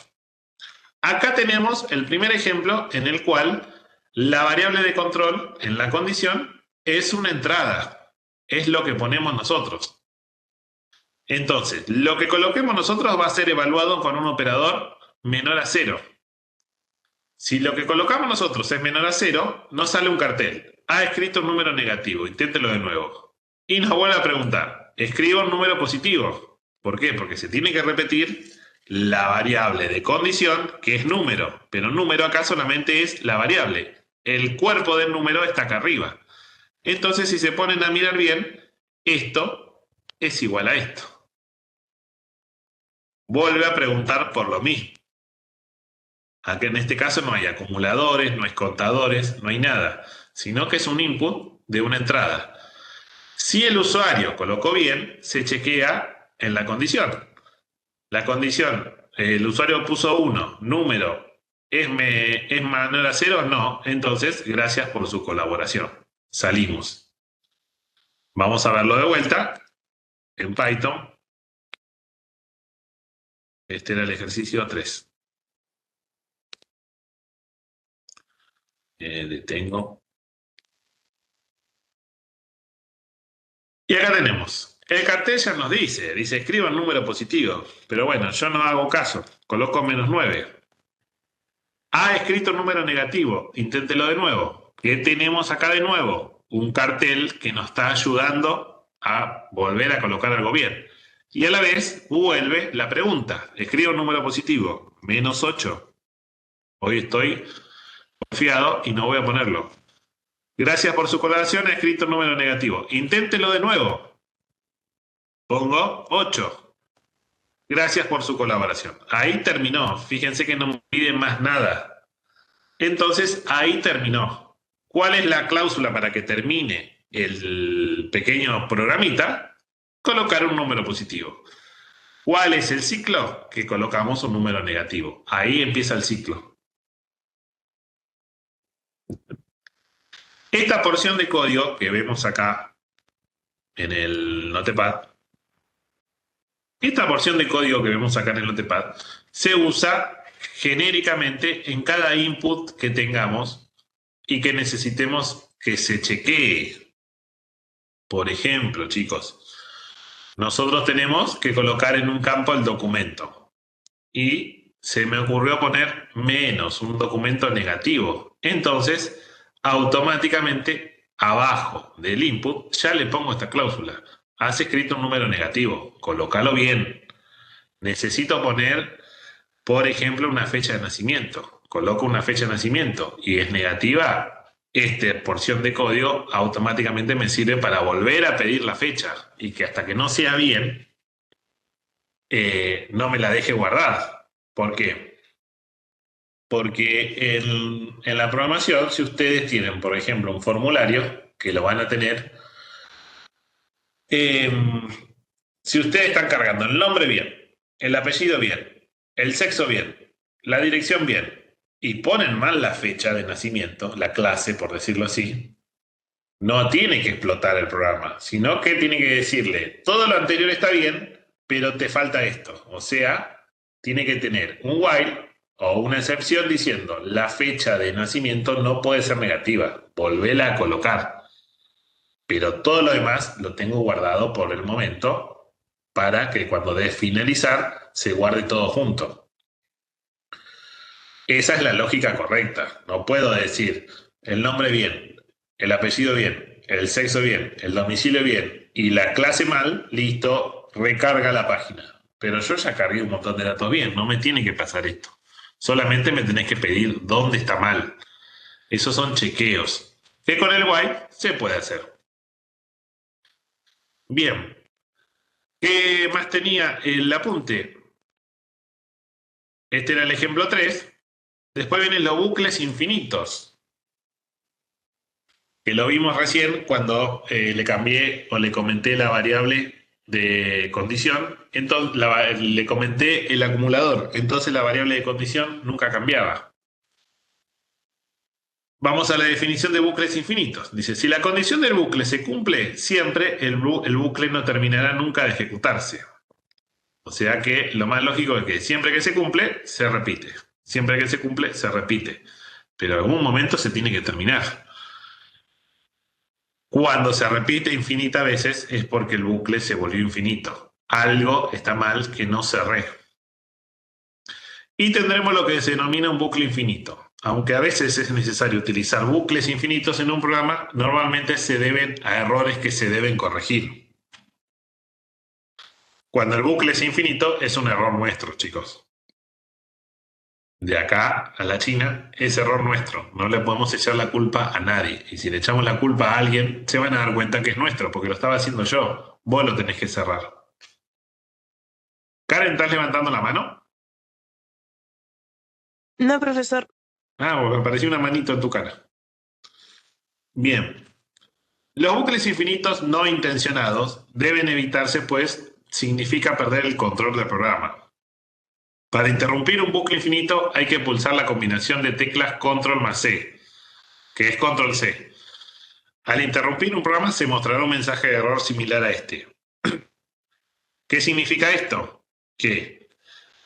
Acá tenemos el primer ejemplo en el cual la variable de control en la condición es una entrada. Es lo que ponemos nosotros. Entonces, lo que coloquemos nosotros va a ser evaluado con un operador menor a 0. Si lo que colocamos nosotros es menor a 0, nos sale un cartel. Ha escrito un número negativo, inténtelo de nuevo. Y nos vuelve a preguntar, escriba un número positivo. ¿Por qué? Porque se tiene que repetir la variable de condición, que es número. Pero número acá solamente es la variable. El cuerpo del número está acá arriba. Entonces, si se ponen a mirar bien, esto es igual a esto. Vuelve a preguntar por lo mismo. Aquí en este caso no hay acumuladores, no hay contadores, no hay nada, sino que es un input de una entrada. Si el usuario colocó bien, se chequea en la condición. La condición, el usuario puso 1, número, ¿es menor a 0? No, entonces gracias por su colaboración. Salimos. Vamos a verlo de vuelta en Python. Este era el ejercicio 3. Detengo. Y acá tenemos. El cartel ya nos dice escriba un número positivo. Pero bueno, yo no hago caso. Coloco -9. Ha escrito un número negativo. Inténtelo de nuevo. ¿Qué tenemos acá de nuevo? Un cartel que nos está ayudando a volver a colocar algo bien. Y a la vez vuelve la pregunta. Escriba un número positivo. -8. Hoy estoy confiado y no voy a ponerlo. Gracias por su colaboración, ha escrito un número negativo. Inténtelo de nuevo. Pongo 8. Gracias por su colaboración. Ahí terminó. Fíjense que no me pide más nada. Entonces, ahí terminó. ¿Cuál es la cláusula para que termine el pequeño programita? Colocar un número positivo. ¿Cuál es el ciclo? Que colocamos un número negativo. Ahí empieza el ciclo. Esta porción de código que vemos acá en el Notepad, se usa genéricamente en cada input que tengamos y que necesitemos que se chequee. Por ejemplo, chicos, nosotros tenemos que colocar en un campo el documento y se me ocurrió poner menos, un documento negativo. Entonces, automáticamente abajo del input ya le pongo esta cláusula. Has escrito un número negativo, colócalo bien. Necesito poner, por ejemplo, una fecha de nacimiento. Coloco una fecha de nacimiento y es negativa. Esta porción de código automáticamente me sirve para volver a pedir la fecha y que hasta que no sea bien, no me la deje guardada. ¿Por qué? Porque en la programación, si ustedes tienen, por ejemplo, un formulario, que lo van a tener, si ustedes están cargando el nombre bien, el apellido bien, el sexo bien, la dirección bien, y ponen mal la fecha de nacimiento, la clase, por decirlo así, no tiene que explotar el programa, sino que tiene que decirle, todo lo anterior está bien, pero te falta esto. O sea, tiene que tener un while o una excepción diciendo, la fecha de nacimiento no puede ser negativa, volvela a colocar. Pero todo lo demás lo tengo guardado por el momento para que cuando dé finalizar se guarde todo junto. Esa es la lógica correcta. No puedo decir el nombre bien, el apellido bien, el sexo bien, el domicilio bien y la clase mal, listo, recarga la página. Pero yo ya cargué un montón de datos bien, no me tiene que pasar esto. Solamente me tenés que pedir dónde está mal. Esos son chequeos, que con el while se puede hacer. Bien. ¿Qué más tenía el apunte? Este era el ejemplo 3. Después vienen los bucles infinitos, que lo vimos recién cuando le cambié o le comenté la variable de condición. Entonces le comenté el acumulador, entonces la variable de condición nunca cambiaba. Vamos a la definición de bucles infinitos. Dice, si la condición del bucle se cumple siempre, el bucle no terminará nunca de ejecutarse. O sea que lo más lógico es que siempre que se cumple, se repite. Siempre que se cumple, se repite. Pero en algún momento se tiene que terminar. Cuando se repite infinitas veces es porque el bucle se volvió infinito. Algo está mal que no cerré. Y tendremos lo que se denomina un bucle infinito. Aunque a veces es necesario utilizar bucles infinitos en un programa, normalmente se deben a errores que se deben corregir. Cuando el bucle es infinito, es un error nuestro, chicos. De acá a la China es error nuestro. No le podemos echar la culpa a nadie. Y si le echamos la culpa a alguien, se van a dar cuenta que es nuestro, porque lo estaba haciendo yo. Vos lo tenés que cerrar. Karen, ¿estás levantando la mano? No, profesor. Ah, me apareció una manito en tu cara. Bien. Los bucles infinitos no intencionados deben evitarse, pues significa perder el control del programa. Para interrumpir un bucle infinito hay que pulsar la combinación de teclas Control más C, que es Control C. Al interrumpir un programa se mostrará un mensaje de error similar a este. ¿Qué significa esto? Que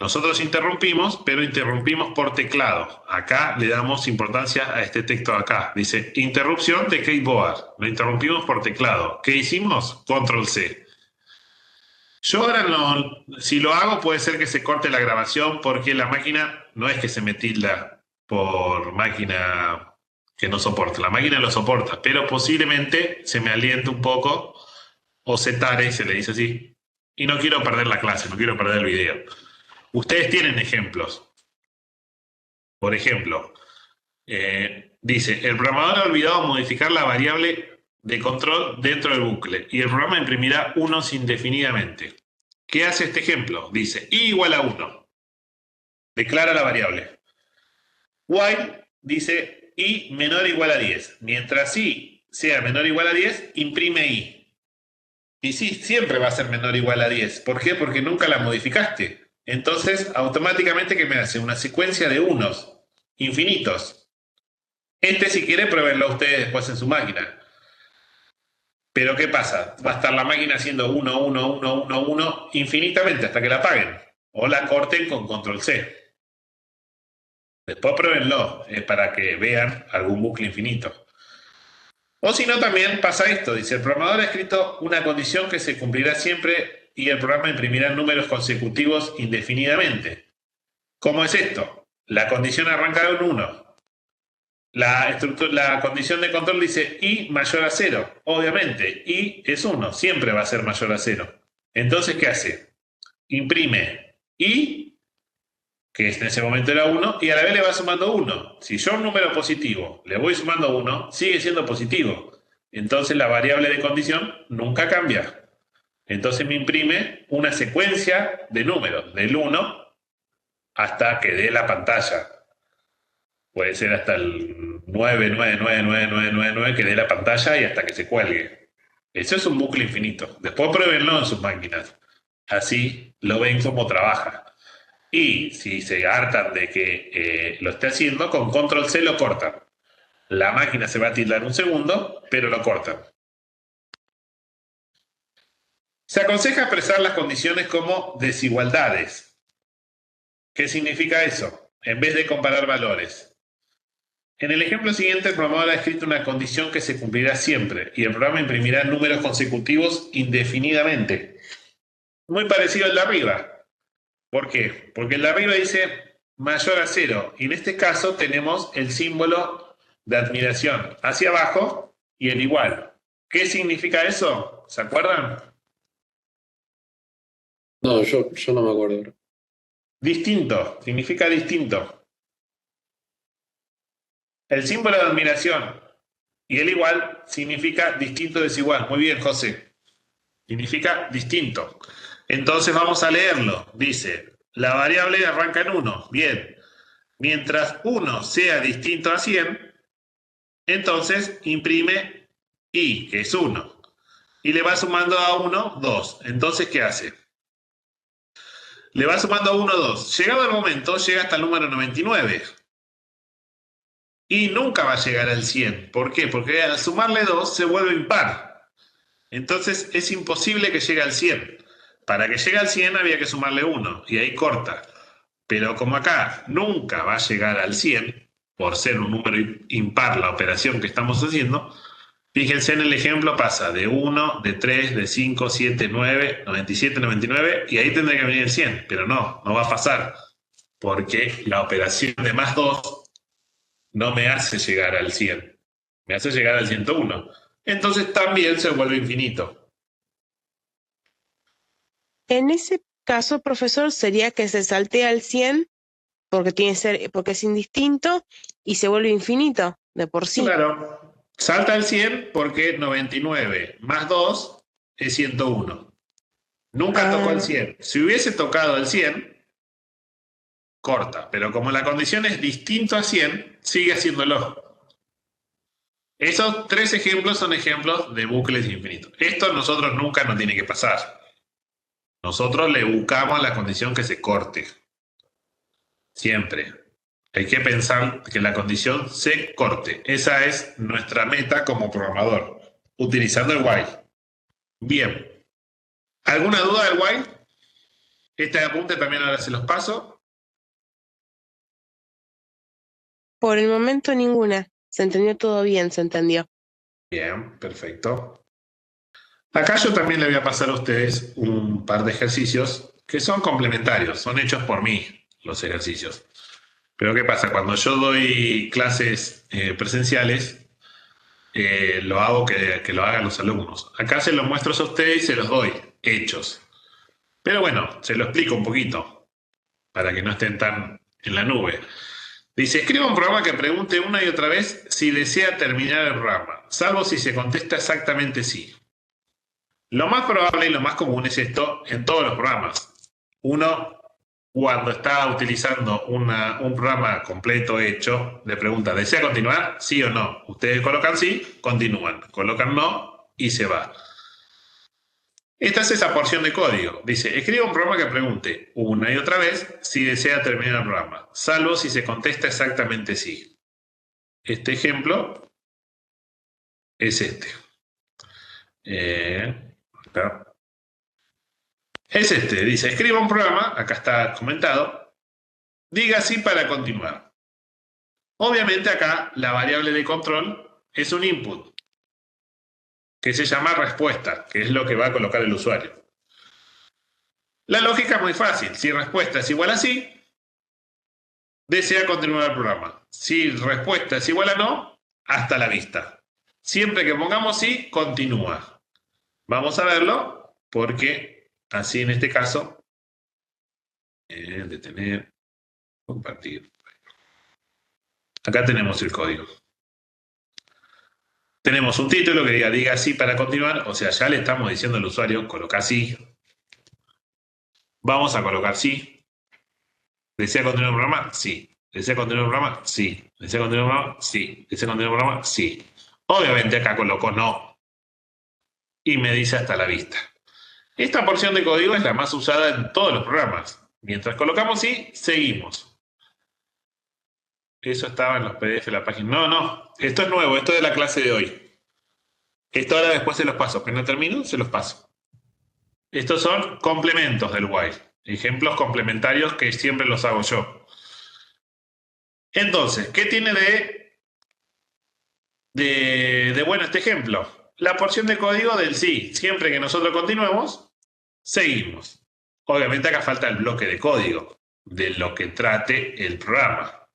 nosotros interrumpimos, pero interrumpimos por teclado. Acá le damos importancia a este texto de acá. Dice, interrupción de keyboard. Lo interrumpimos por teclado. ¿Qué hicimos? Control C. Yo ahora no, si lo hago puede ser que se corte la grabación porque la máquina no es que se me tilda por máquina que no soporta. La máquina lo soporta, pero posiblemente se me aliente un poco o se tare, se le dice así. Y no quiero perder la clase, no quiero perder el video. Ustedes tienen ejemplos. Por ejemplo, dice, el programador ha olvidado modificar la variable de control dentro del bucle y el programa imprimirá unos indefinidamente. ¿Qué hace este ejemplo? Dice, i igual a 1. Declara la variable. While dice i menor o igual a 10. Mientras i sea menor o igual a 10, imprime i. Y sí, siempre va a ser menor o igual a 10. ¿Por qué? Porque nunca la modificaste. Entonces, automáticamente, ¿qué me hace? Una secuencia de unos infinitos. Si quiere, pruébenlo ustedes después en su máquina. Pero ¿qué pasa? Va a estar la máquina haciendo 1, 1, 1, 1, 1 infinitamente hasta que la apaguen. O la corten con control C. Después pruébenlo para que vean algún bucle infinito. O si no, también pasa esto. Dice, el programador ha escrito una condición que se cumplirá siempre y el programa imprimirá números consecutivos indefinidamente. ¿Cómo es esto? La condición arranca en 1. La condición de control dice i mayor a 0. Obviamente, i es 1, siempre va a ser mayor a 0. Entonces, ¿qué hace? Imprime i, que en ese momento era 1, y a la vez le va sumando 1. Si yo a un número positivo le voy sumando 1, sigue siendo positivo. Entonces la variable de condición nunca cambia. Entonces me imprime una secuencia de números, del 1 hasta que dé la pantalla. Puede ser hasta el 9999999 que dé la pantalla y hasta que se cuelgue. Eso es un bucle infinito. Después pruébenlo en sus máquinas. Así lo ven cómo trabaja. Y si se hartan de que lo esté haciendo, con control C lo cortan. La máquina se va a tildar un segundo, pero lo cortan. Se aconseja expresar las condiciones como desigualdades. ¿Qué significa eso? En vez de comparar valores. En el ejemplo siguiente, el programador ha escrito una condición que se cumplirá siempre y el programa imprimirá números consecutivos indefinidamente. Muy parecido al de arriba. ¿Por qué? Porque el de arriba dice mayor a 0 y en este caso tenemos el símbolo de admiración hacia abajo y el igual. ¿Qué significa eso? ¿Se acuerdan? No, yo no me acuerdo. Distinto, significa distinto. El símbolo de admiración y el igual significa distinto, desigual. Muy bien, José. Significa distinto. Entonces vamos a leerlo. Dice, la variable arranca en 1. Bien. Mientras 1 sea distinto a 100, entonces imprime i, que es 1. Y le va sumando a 1, 2. Entonces, ¿qué hace? Le va sumando a 1, 2. Llegado el momento, llega hasta el número 99. Y nunca va a llegar al 100. ¿Por qué? Porque al sumarle 2 se vuelve impar. Entonces es imposible que llegue al 100. Para que llegue al 100 había que sumarle 1 y ahí corta. Pero como acá nunca va a llegar al 100, por ser un número impar la operación que estamos haciendo, fíjense en el ejemplo, pasa de 1, de 3, de 5, 7, 9, 97, 99 y ahí tendría que venir el 100. Pero no va a pasar. Porque la operación de más 2 no me hace llegar al 100, me hace llegar al 101. Entonces también se vuelve infinito. En ese caso, profesor, sería que se saltea al 100 porque es indistinto y se vuelve infinito de por sí. Claro, salta al 100 porque 99 más 2 es 101. Nunca tocó el 100. Si hubiese tocado el 100, corta, pero como la condición es distinto a 100, sigue haciéndolo. Esos 3 ejemplos son ejemplos de bucles infinitos. Esto a nosotros nunca nos tiene que pasar. Nosotros le buscamos la condición que se corte. Siempre. Hay que pensar que la condición se corte. Esa es nuestra meta como programador, utilizando el while. Bien. ¿Alguna duda del while? Este apunte también ahora se los paso. Por el momento ninguna. Se entendió todo bien, se entendió. Bien, perfecto. Acá yo también le voy a pasar a ustedes un par de ejercicios que son complementarios, son hechos por mí los ejercicios. Pero ¿qué pasa? Cuando yo doy clases presenciales, lo hago que lo hagan los alumnos. Acá se los muestro a ustedes y se los doy hechos. Pero bueno, se lo explico un poquito para que no estén tan en la nube. Dice, escriba un programa que pregunte una y otra vez si desea terminar el programa, salvo si se contesta exactamente sí. Lo más probable y lo más común es esto en todos los programas. Uno cuando está utilizando un programa completo hecho, le pregunta, ¿desea continuar? ¿Sí o no? Ustedes colocan sí, continúan. Colocan no y se va. Esta es esa porción de código. Dice, escriba un programa que pregunte una y otra vez si desea terminar el programa, salvo si se contesta exactamente sí. Este ejemplo es este. Acá. Es este. Dice, escriba un programa, acá está comentado, diga sí para continuar. Obviamente acá la variable de control es un input, que se llama respuesta, que es lo que va a colocar el usuario. La lógica es muy fácil. Si respuesta es igual a sí, desea continuar el programa. Si respuesta es igual a no, hasta la vista. Siempre que pongamos sí, continúa. Vamos a verlo porque así en este caso, detener, compartir. Acá tenemos el código. Tenemos un título que diga sí para continuar, o sea, ya le estamos diciendo al usuario, coloca sí. Vamos a colocar sí. ¿Desea continuar el programa? Sí. ¿Desea continuar el programa? Sí. ¿Desea continuar el programa? Sí. ¿Desea continuar el programa? Sí. Obviamente acá coloco no. Y me dice hasta la vista. Esta porción de código es la más usada en todos los programas. Mientras colocamos sí, seguimos. Eso estaba en los PDF de la página. No. Esto es nuevo. Esto es de la clase de hoy. Esto ahora después se los paso. Apenas termino, se los paso. Estos son complementos del while. Ejemplos complementarios que siempre los hago yo. Entonces, ¿qué tiene de bueno este ejemplo? La porción de código del sí. Siempre que nosotros continuemos, seguimos. Obviamente acá falta el bloque de código de lo que trate el programa.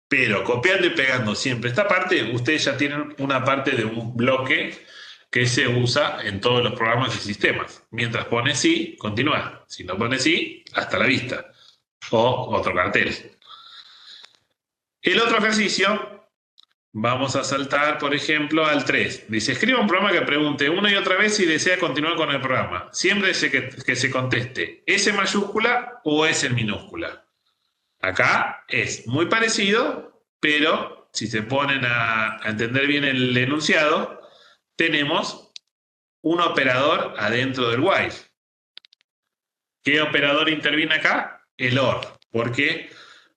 Pero copiando y pegando siempre esta parte, ustedes ya tienen una parte de un bloque que se usa en todos los programas y sistemas. Mientras pone sí, continúa. Si no pone sí, hasta la vista. O otro cartel. El otro ejercicio, vamos a saltar, por ejemplo, al 3. Dice, escriba un programa que pregunte una y otra vez si desea continuar con el programa. Siempre que se conteste S mayúscula o S en minúscula. Acá es muy parecido, pero si se ponen a entender bien el enunciado, tenemos un operador adentro del while. ¿Qué operador interviene acá? El OR. ¿Por qué?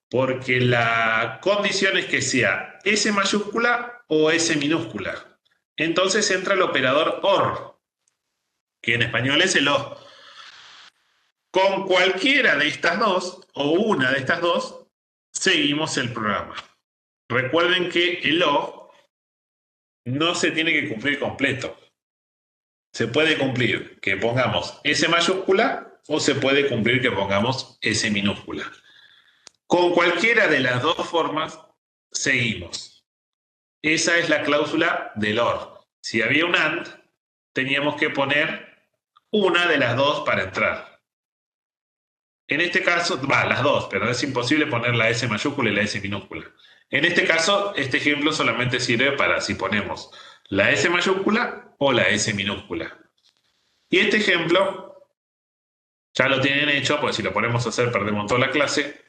Porque la condición es que sea S mayúscula o S minúscula. Entonces entra el operador OR, que en español es el O. Con cualquiera de estas dos, o una de estas dos, seguimos el programa. Recuerden que el O no se tiene que cumplir completo. Se puede cumplir que pongamos S mayúscula o se puede cumplir que pongamos S minúscula. Con cualquiera de las dos formas, seguimos. Esa es la cláusula del OR. Si había un AND, teníamos que poner una de las dos para entrar. En este caso, las dos, pero es imposible poner la S mayúscula y la S minúscula. En este caso, este ejemplo solamente sirve para si ponemos la S mayúscula o la S minúscula. Y este ejemplo ya lo tienen hecho, porque si lo ponemos a hacer perdemos toda la clase.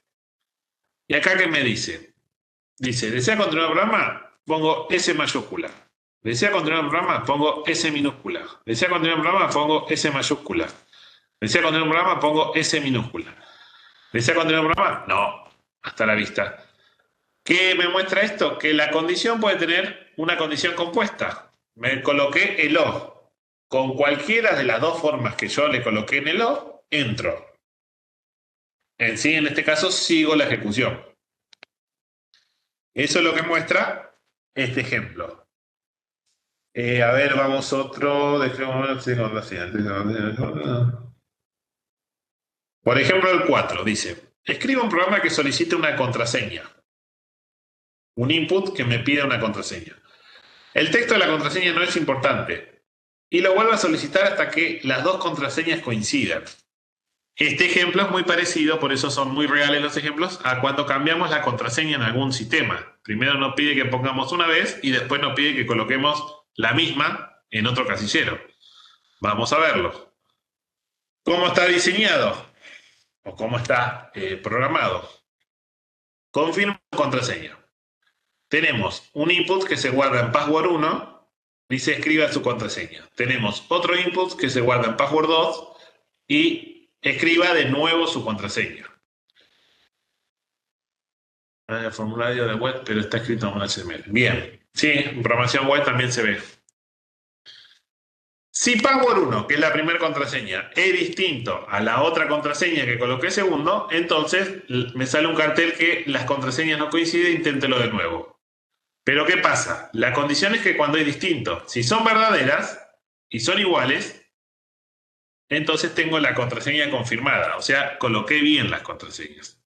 ¿Y acá qué me dice? Dice, ¿desea continuar el programa? Pongo S mayúscula. ¿Desea continuar el programa? Pongo S minúscula. ¿Desea continuar el programa? Pongo S mayúscula. ¿Desea continuar el programa? Pongo S minúscula. ¿Desea continuar el programa? No. Hasta la vista. ¿Qué me muestra esto? Que la condición puede tener una condición compuesta. Me coloqué el O. Con cualquiera de las dos formas que yo le coloqué en el O, entro. En sí, en este caso, sigo la ejecución. Eso es lo que muestra este ejemplo. A ver, vamos otro. Por ejemplo, el 4 dice, escriba un programa que solicite una contraseña. Un input que me pida una contraseña. El texto de la contraseña no es importante. Y lo vuelvo a solicitar hasta que las dos contraseñas coincidan. Este ejemplo es muy parecido, por eso son muy reales los ejemplos, a cuando cambiamos la contraseña en algún sistema. Primero nos pide que pongamos una vez y después nos pide que coloquemos la misma en otro casillero. Vamos a verlo. ¿Cómo está diseñado? o cómo está programado. Confirmo contraseña. Tenemos un input que se guarda en password 1, dice escriba su contraseña. Tenemos otro input que se guarda en password 2 y escriba de nuevo su contraseña. El formulario de web, pero está escrito en HTML. Bien, sí, en programación web también se ve. Si password 1, que es la primera contraseña, es distinto a la otra contraseña que coloqué segundo, entonces me sale un cartel que las contraseñas no coinciden, inténtelo de nuevo. Pero ¿qué pasa? La condición es que cuando es distinto, si son verdaderas y son iguales, entonces tengo la contraseña confirmada, o sea, coloqué bien las contraseñas.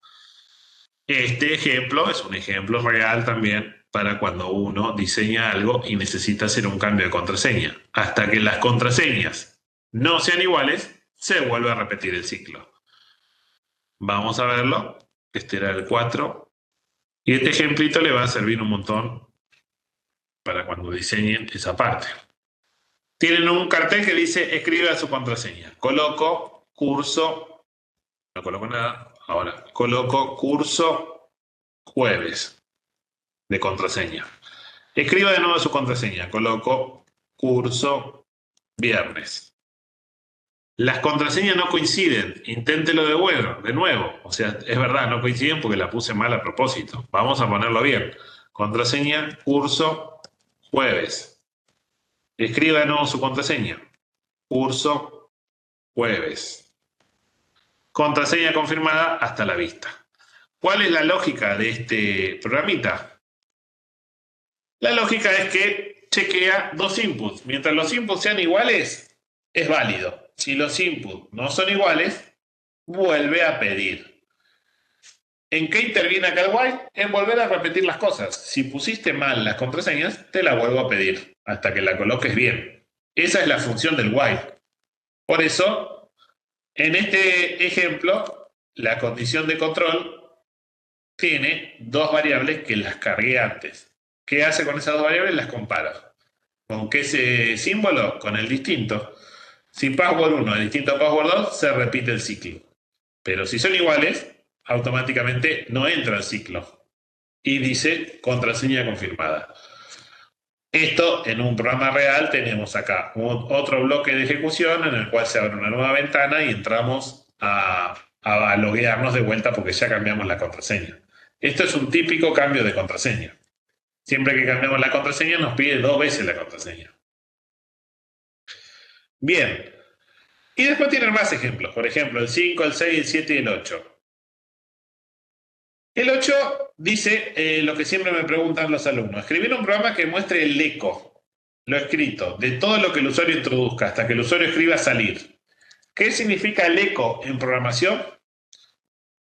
Este ejemplo es un ejemplo real también para cuando uno diseña algo y necesita hacer un cambio de contraseña. Hasta que las contraseñas no sean iguales, se vuelve a repetir el ciclo. Vamos a verlo. Este era el 4. Y este ejemplito le va a servir un montón para cuando diseñen esa parte. Tienen un cartel que dice escriba su contraseña. Coloco curso, no coloco nada, ahora coloco curso jueves de contraseña. Escriba de nuevo su contraseña, coloco curso viernes. Las contraseñas no coinciden, inténtelo de nuevo. O sea, es verdad, no coinciden porque la puse mal a propósito. Vamos a ponerlo bien. Contraseña curso jueves. Escriba de nuevo su contraseña. Curso jueves. Contraseña confirmada hasta la vista. ¿Cuál es la lógica de este programita? La lógica es que chequea dos inputs. Mientras los inputs sean iguales, es válido. Si los inputs no son iguales, vuelve a pedir. ¿En qué interviene acá el while? En volver a repetir las cosas. Si pusiste mal las contraseñas, te la vuelvo a pedir hasta que la coloques bien. Esa es la función del while. Por eso, en este ejemplo, la condición de control tiene dos variables que las cargué antes. ¿Qué hace con esas dos variables? Las compara. ¿Con qué símbolo? Con el distinto. Si password 1 es distinto a password 2, se repite el ciclo. Pero si son iguales, automáticamente no entra el ciclo. Y dice contraseña confirmada. Esto en un programa real tenemos acá otro bloque de ejecución en el cual se abre una nueva ventana y entramos a loguearnos de vuelta porque ya cambiamos la contraseña. Esto es un típico cambio de contraseña. Siempre que cambiamos la contraseña nos pide 2 veces la contraseña. Bien. Y después tienen más ejemplos. Por ejemplo, el 5, el 6, el 7 y el 8. El 8 dice lo que siempre me preguntan los alumnos. Escribir un programa que muestre el eco, lo escrito, de todo lo que el usuario introduzca hasta que el usuario escriba salir. ¿Qué significa el eco en programación?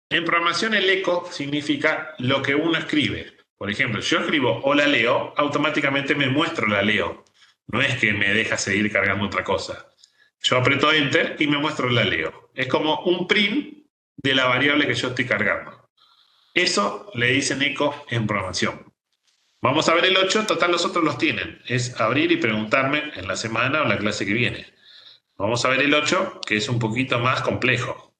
En programación el eco significa lo que uno escribe. Por ejemplo, yo escribo hola Leo, automáticamente me muestro la Leo. No es que me deja seguir cargando otra cosa. Yo aprieto Enter y me muestro la Leo. Es como un print de la variable que yo estoy cargando. Eso le dicen eco en programación. Vamos a ver el 8, total los otros los tienen. Es abrir y preguntarme en la semana o en la clase que viene. Vamos a ver el 8, que es un poquito más complejo.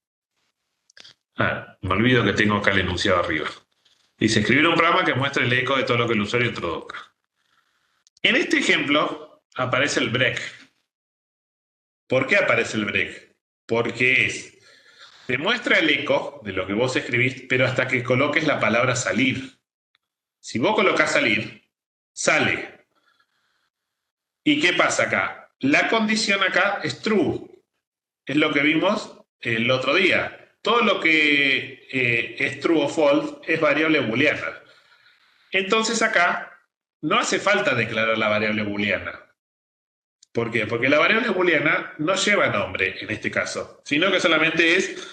Me olvido que tengo acá el enunciado arriba. Dice, escribir un programa que muestre el eco de todo lo que el usuario introduzca. En este ejemplo aparece el break. ¿Por qué aparece el break? Porque te muestra el eco de lo que vos escribís, pero hasta que coloques la palabra salir. Si vos colocás salir, sale. ¿Y qué pasa acá? La condición acá es true. Es lo que vimos el otro día. Todo lo que es true o false es variable booleana. Entonces acá no hace falta declarar la variable booleana. ¿Por qué? Porque la variable booleana no lleva nombre en este caso, sino que solamente es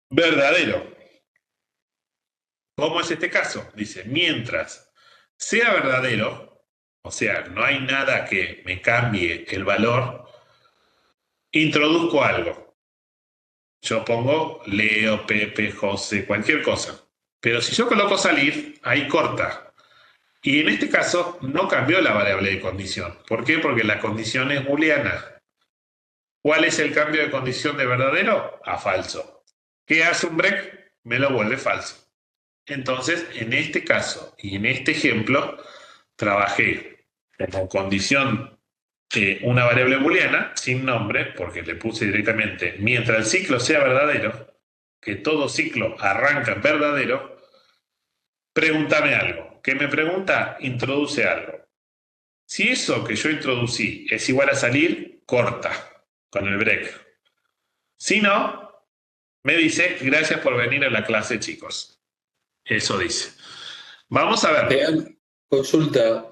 verdadero. ¿Cómo es este caso? Dice, mientras sea verdadero, o sea, no hay nada que me cambie el valor, introduzco algo. Yo pongo Leo, Pepe, José, cualquier cosa. Pero si yo coloco salir, ahí corta. Y en este caso no cambió la variable de condición. ¿Por qué? Porque la condición es booleana. ¿Cuál es el cambio de condición de verdadero? A falso. ¿Qué hace un break? Me lo vuelve falso. Entonces, en este caso y en este ejemplo, trabajé como condición una variable booleana sin nombre, porque le puse directamente, mientras el ciclo sea verdadero, que todo ciclo arranca en verdadero, pregúntame algo. ¿Qué me pregunta? Introduce algo. Si eso que yo introducí es igual a salir, corta con el break. Si no, me dice, gracias por venir a la clase, chicos. Eso dice. Vamos a ver. Consulta,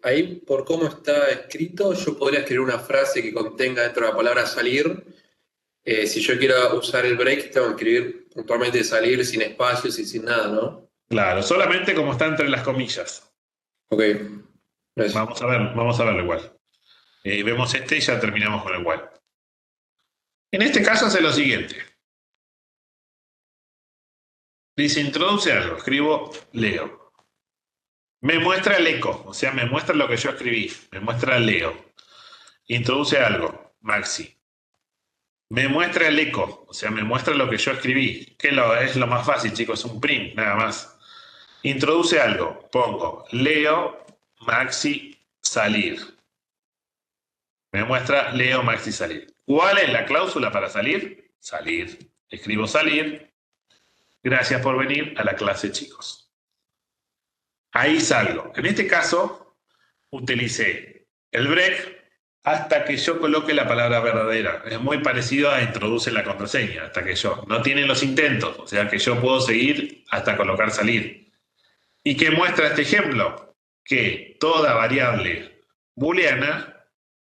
ahí por cómo está escrito, yo podría escribir una frase que contenga dentro de la palabra salir. Si yo quiero usar el break, tengo que escribir puntualmente salir sin espacios y sin nada, ¿no? Claro, solamente como está entre las comillas. Ok, gracias. Vamos a verlo igual. Vemos este y ya terminamos con el igual. En este caso hace lo siguiente. Dice, introduce algo. Escribo, leo. Me muestra el eco, o sea, me muestra lo que yo escribí. Me muestra leo. Introduce algo, Maxi. Me muestra el eco, o sea, me muestra lo que yo escribí. Que es lo más fácil, chicos, es un print, nada más. Introduce algo, pongo Leo, Maxi, salir. Me muestra Leo, Maxi, salir. ¿Cuál es la cláusula para salir? Salir. Escribo salir. Gracias por venir a la clase, chicos. Ahí salgo. En este caso, utilicé el break hasta que yo coloque la palabra verdadera. Es muy parecido a introduce la contraseña, hasta que yo. No tiene los intentos, o sea que yo puedo seguir hasta colocar salir. ¿Y qué muestra este ejemplo? Que toda variable booleana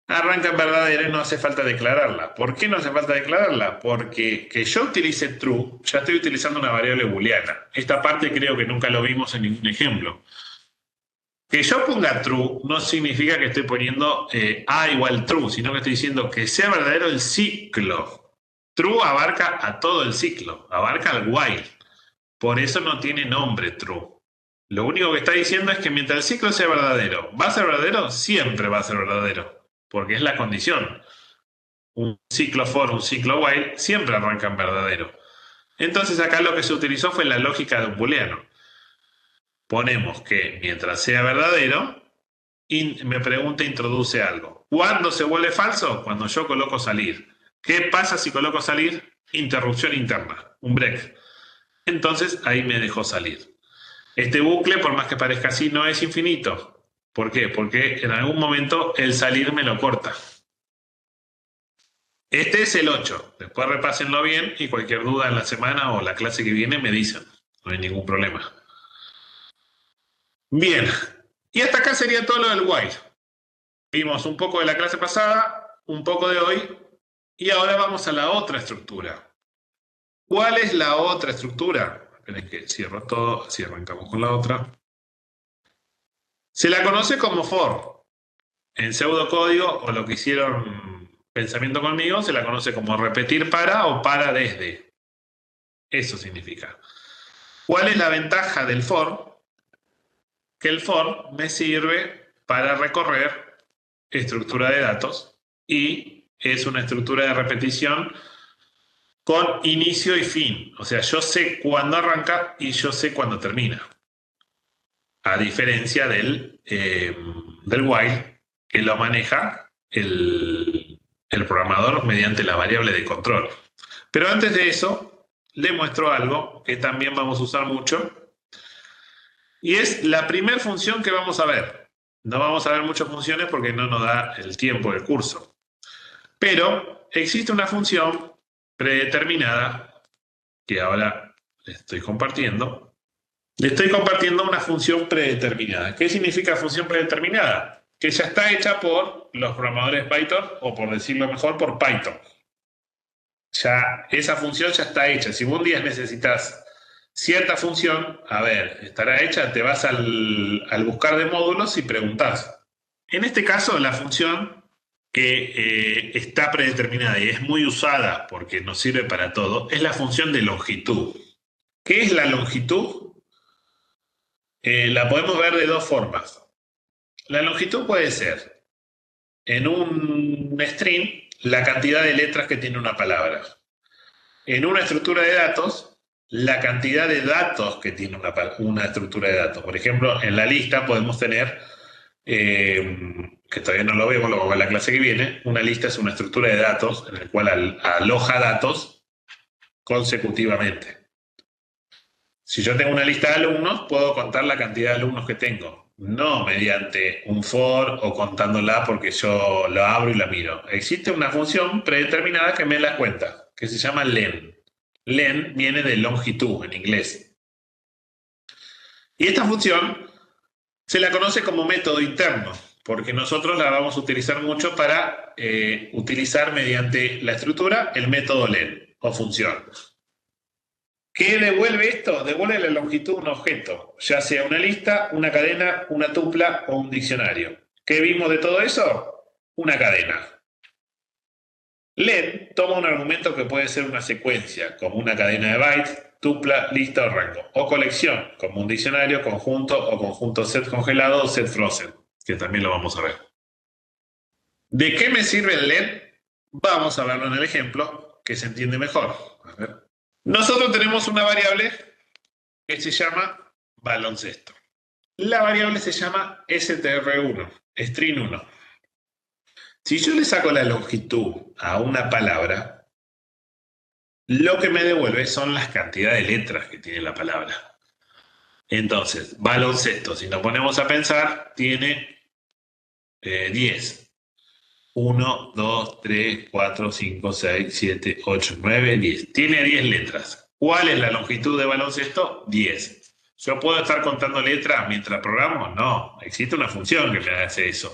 arranca en verdadera y no hace falta declararla. ¿Por qué no hace falta declararla? Porque que yo utilice true, ya estoy utilizando una variable booleana. Esta parte creo que nunca lo vimos en ningún ejemplo. Que yo ponga true no significa que estoy poniendo A igual true, sino que estoy diciendo que sea verdadero el ciclo. True abarca a todo el ciclo, abarca al while. Por eso no tiene nombre true. Lo único que está diciendo es que mientras el ciclo sea verdadero, ¿va a ser verdadero? Siempre va a ser verdadero, porque es la condición. Un ciclo for, un ciclo while, siempre arranca en verdadero. Entonces acá lo que se utilizó fue la lógica de un booleano. Ponemos que mientras sea verdadero, me pregunta introduce algo. ¿Cuándo se vuelve falso? Cuando yo coloco salir. ¿Qué pasa si coloco salir? Interrupción interna, un break. Entonces ahí me dejó salir. Este bucle, por más que parezca así, no es infinito. ¿Por qué? Porque en algún momento el salir me lo corta. Este es el 8. Después repásenlo bien y cualquier duda en la semana o la clase que viene me dicen. No hay ningún problema. Bien. Y hasta acá sería todo lo del while. Vimos un poco de la clase pasada, un poco de hoy, y ahora vamos a la otra estructura. ¿Cuál es la otra estructura? Esperen que cierro todo, así arrancamos con la otra. Se la conoce como for. En pseudocódigo, o lo que hicieron pensamiento conmigo, se la conoce como repetir para o para desde. Eso significa. ¿Cuál es la ventaja del for? Que el for me sirve para recorrer estructura de datos y es una estructura de repetición con inicio y fin. O sea, yo sé cuándo arranca y yo sé cuándo termina. A diferencia del while, que lo maneja el programador mediante la variable de control. Pero antes de eso, le muestro algo que también vamos a usar mucho. Y es la primera función que vamos a ver. No vamos a ver muchas funciones porque no nos da el tiempo del curso. Pero existe una función predeterminada que ahora les estoy compartiendo. Le estoy compartiendo una función predeterminada. ¿Qué significa función predeterminada? Que ya está hecha por los programadores Python, o por decirlo mejor, por Python. Ya esa función ya está hecha. Si un día necesitas cierta función, a ver, estará hecha, te vas al buscar de módulos y preguntas. En este caso, la función que está predeterminada y es muy usada porque nos sirve para todo, es la función de longitud. ¿Qué es la longitud? La podemos ver de dos formas. La longitud puede ser en un string la cantidad de letras que tiene una palabra. en una estructura de datos la cantidad de datos que tiene una estructura de datos. Por ejemplo, en la lista podemos tener, que todavía no lo vemos, lo vamos a ver en la clase que viene, una lista es una estructura de datos en la cual aloja datos consecutivamente. Si yo tengo una lista de alumnos, puedo contar la cantidad de alumnos que tengo, no mediante un for o contándola porque yo lo abro y la miro. Existe una función predeterminada que me la cuenta, que se llama len. Len viene de longitud en inglés. Y esta función se la conoce como método interno, porque nosotros la vamos a utilizar mucho para utilizar mediante la estructura el método len o función. ¿Qué devuelve esto? Devuelve la longitud de un objeto, ya sea una lista, una cadena, una tupla o un diccionario. ¿Qué vimos de todo eso? Una cadena. Len toma un argumento que puede ser una secuencia, como una cadena de bytes, tupla, lista o rango, o colección, como un diccionario, conjunto o conjunto set congelado o set frozen, que también lo vamos a ver. ¿De qué me sirve el len? Vamos a verlo en el ejemplo, que se entiende mejor. A ver. Nosotros tenemos una variable que se llama baloncesto. La variable se llama str1, string1. Si yo le saco la longitud a una palabra, lo que me devuelve son las cantidades de letras que tiene la palabra. Entonces, baloncesto, si nos ponemos a pensar, tiene 10. 1, 2, 3, 4, 5, 6, 7, 8, 9, 10. Tiene 10 letras. ¿Cuál es la longitud de baloncesto? 10. ¿Yo puedo estar contando letras mientras programo? No. Existe una función que me hace eso.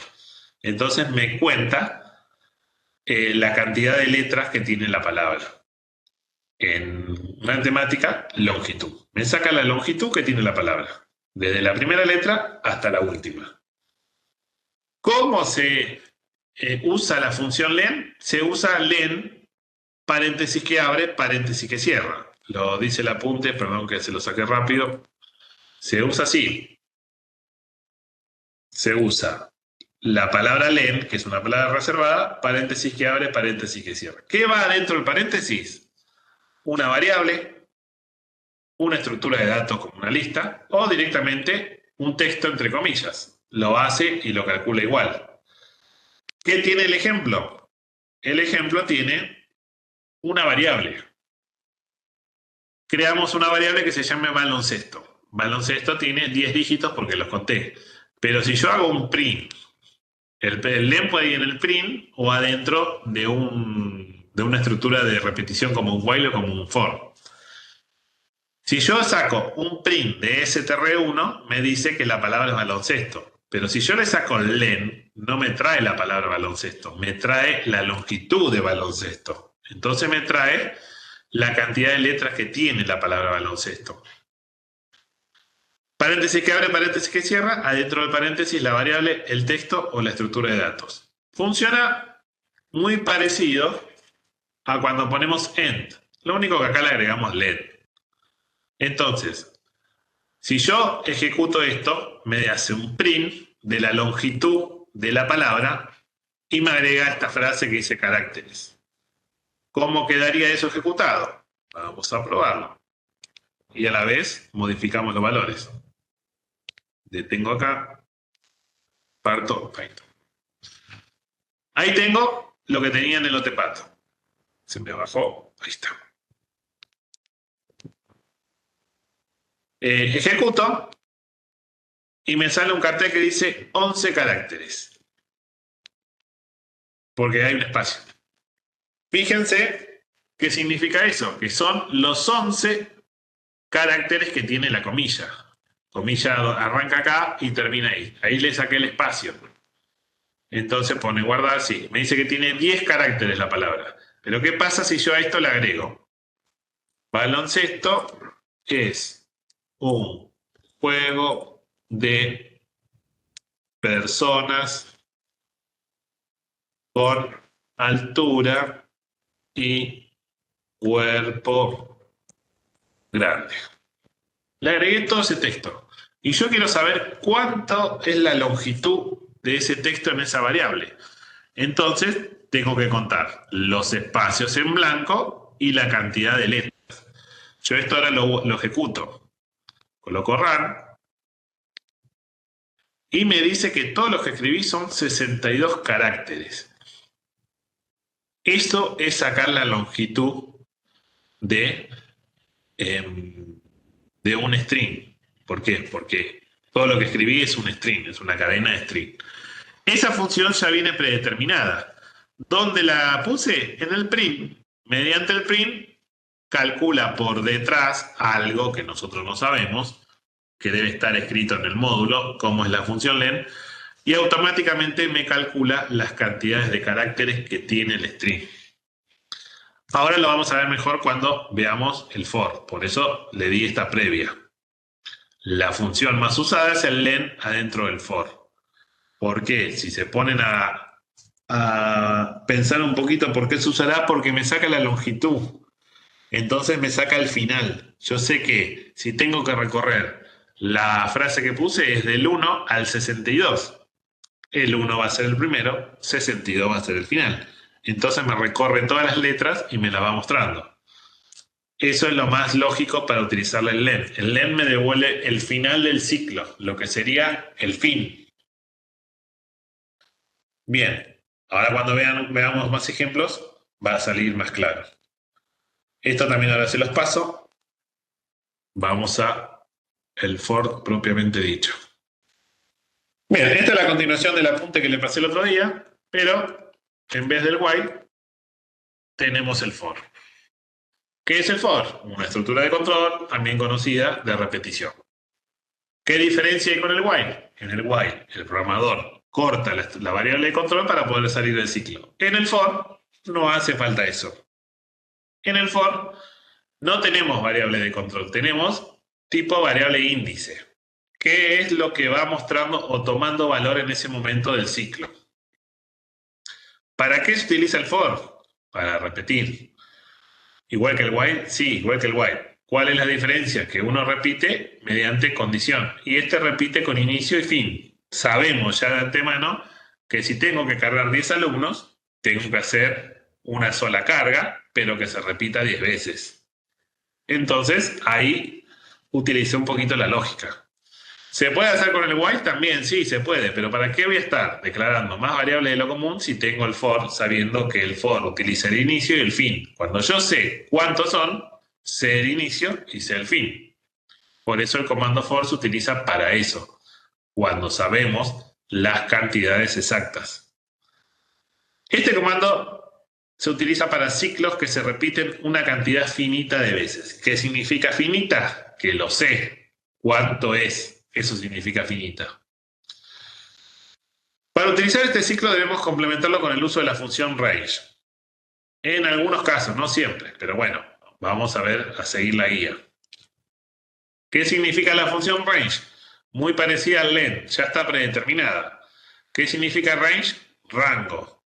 Entonces me cuenta la cantidad de letras que tiene la palabra. En matemática, longitud. Me saca la longitud que tiene la palabra. Desde la primera letra hasta la última. ¿Cómo se usa la función len? Se usa len, paréntesis que abre, paréntesis que cierra. Lo dice el apunte, perdón que se lo saqué rápido. Se usa así. Se usa la palabra len, que es una palabra reservada, paréntesis que abre, paréntesis que cierra. ¿Qué va dentro del paréntesis? Una variable, una estructura de datos como una lista, o directamente un texto entre comillas. Lo hace y lo calcula igual. ¿Qué tiene el ejemplo? El ejemplo tiene una variable. Creamos una variable que se llama baloncesto. Baloncesto tiene 10 dígitos porque los conté. Pero si yo hago un print, el len puede ir en el print o adentro de una estructura de repetición como un while o como un for. Si yo saco un print de str1, me dice que la palabra es baloncesto. Pero si yo le saco len, no me trae la palabra baloncesto, me trae la longitud de baloncesto. Entonces me trae la cantidad de letras que tiene la palabra baloncesto. Paréntesis que abre, paréntesis que cierra, adentro del paréntesis la variable, el texto o la estructura de datos. Funciona muy parecido a cuando ponemos end. Lo único que acá le agregamos len. Entonces, si yo ejecuto esto, me hace un print de la longitud de la palabra y me agrega esta frase que dice caracteres. ¿Cómo quedaría eso ejecutado? Vamos a probarlo. Y a la vez modificamos los valores. Detengo acá. Parto Python. Ahí tengo lo que tenía en el Notepad. Se me bajó. Ahí está. Ejecuto y me sale un cartel que dice 11 caracteres. Porque hay un espacio. Fíjense qué significa eso, que son los 11 caracteres que tiene la comilla. Comilla arranca acá y termina ahí. Ahí le saqué el espacio. Entonces pone guardar, sí. Me dice que tiene 10 caracteres la palabra. Pero ¿qué pasa si yo a esto le agrego? Baloncesto es un juego de personas con altura y cuerpo grande. Le agregué todo ese texto. Y yo quiero saber cuánto es la longitud de ese texto en esa variable. Entonces, tengo que contar los espacios en blanco y la cantidad de letras. Yo esto ahora lo ejecuto. Coloco run. Y me dice que todo lo que escribí son 62 caracteres. Eso es sacar la longitud de un string. ¿Por qué? Porque todo lo que escribí es un string, es una cadena de string. Esa función ya viene predeterminada. ¿Dónde la puse? En el print. Mediante el print calcula por detrás algo que nosotros no sabemos, que debe estar escrito en el módulo, como es la función len, y automáticamente me calcula las cantidades de caracteres que tiene el string. Ahora lo vamos a ver mejor cuando veamos el for, por eso le di esta previa. La función más usada es el len adentro del for. ¿Por qué? Si se ponen a pensar un poquito por qué se usará, porque me saca la longitud. Entonces me saca el final. Yo sé que si tengo que recorrer la frase que puse es del 1 al 62. El 1 va a ser el primero, 62 va a ser el final. Entonces me recorre todas las letras y me las va mostrando. Eso es lo más lógico para utilizar el len. El len me devuelve el final del ciclo, lo que sería el fin. Bien, ahora cuando veamos más ejemplos va a salir más claro. Esto también ahora se los paso. Vamos a el for propiamente dicho. Bien, esta es la continuación del apunte que le pasé el otro día, pero en vez del while tenemos el for. ¿Qué es el for? Una estructura de control, también conocida de repetición. ¿Qué diferencia hay con el while? En el while, el programador corta la variable de control para poder salir del ciclo. En el for no hace falta eso. En el for no tenemos variable de control, tenemos tipo variable índice, que es lo que va mostrando o tomando valor en ese momento del ciclo. ¿Para qué se utiliza el for? Para repetir. ¿Igual que el while? Sí, igual que el while. ¿Cuál es la diferencia? Que uno repite mediante condición y este repite con inicio y fin. Sabemos ya de antemano que si tengo que cargar 10 alumnos, tengo que hacer una sola carga, pero que se repita 10 veces. Entonces, ahí utilicé un poquito la lógica. ¿Se puede hacer con el while? También, sí, se puede, pero ¿para qué voy a estar declarando más variables de lo común si tengo el for sabiendo que el for utiliza el inicio y el fin? Cuando yo sé cuántos son, sé el inicio y sé el fin. Por eso el comando for se utiliza para eso, cuando sabemos las cantidades exactas. Este comando se utiliza para ciclos que se repiten una cantidad finita de veces. ¿Qué significa finita? Que lo sé. ¿Cuánto es? Eso significa finita. Para utilizar este ciclo debemos complementarlo con el uso de la función range. En algunos casos, no siempre, pero bueno, vamos a seguir la guía. ¿Qué significa la función range? Muy parecida al len, ya está predeterminada. ¿Qué significa range? Rango.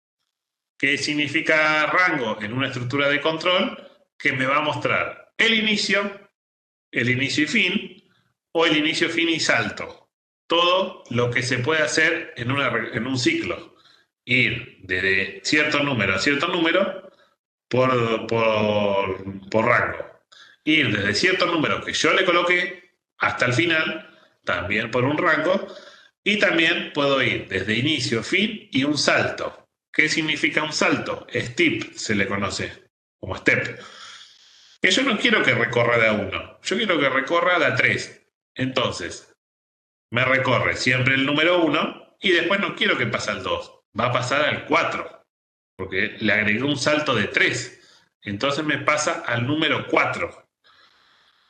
¿Qué significa rango? En una estructura de control que me va a mostrar el inicio y fin, o el inicio, fin y salto. Todo lo que se puede hacer en un ciclo. Ir desde cierto número a cierto número por rango. Ir desde cierto número que yo le coloqué hasta el final, también por un rango. Y también puedo ir desde inicio, fin y un salto. ¿Qué significa un salto? Step se le conoce como step. Que yo no quiero que recorra de a 1, yo quiero que recorra de a 3. Entonces, me recorre siempre el número 1 y después no quiero que pase al 2. Va a pasar al 4, porque le agregué un salto de 3. Entonces me pasa al número 4.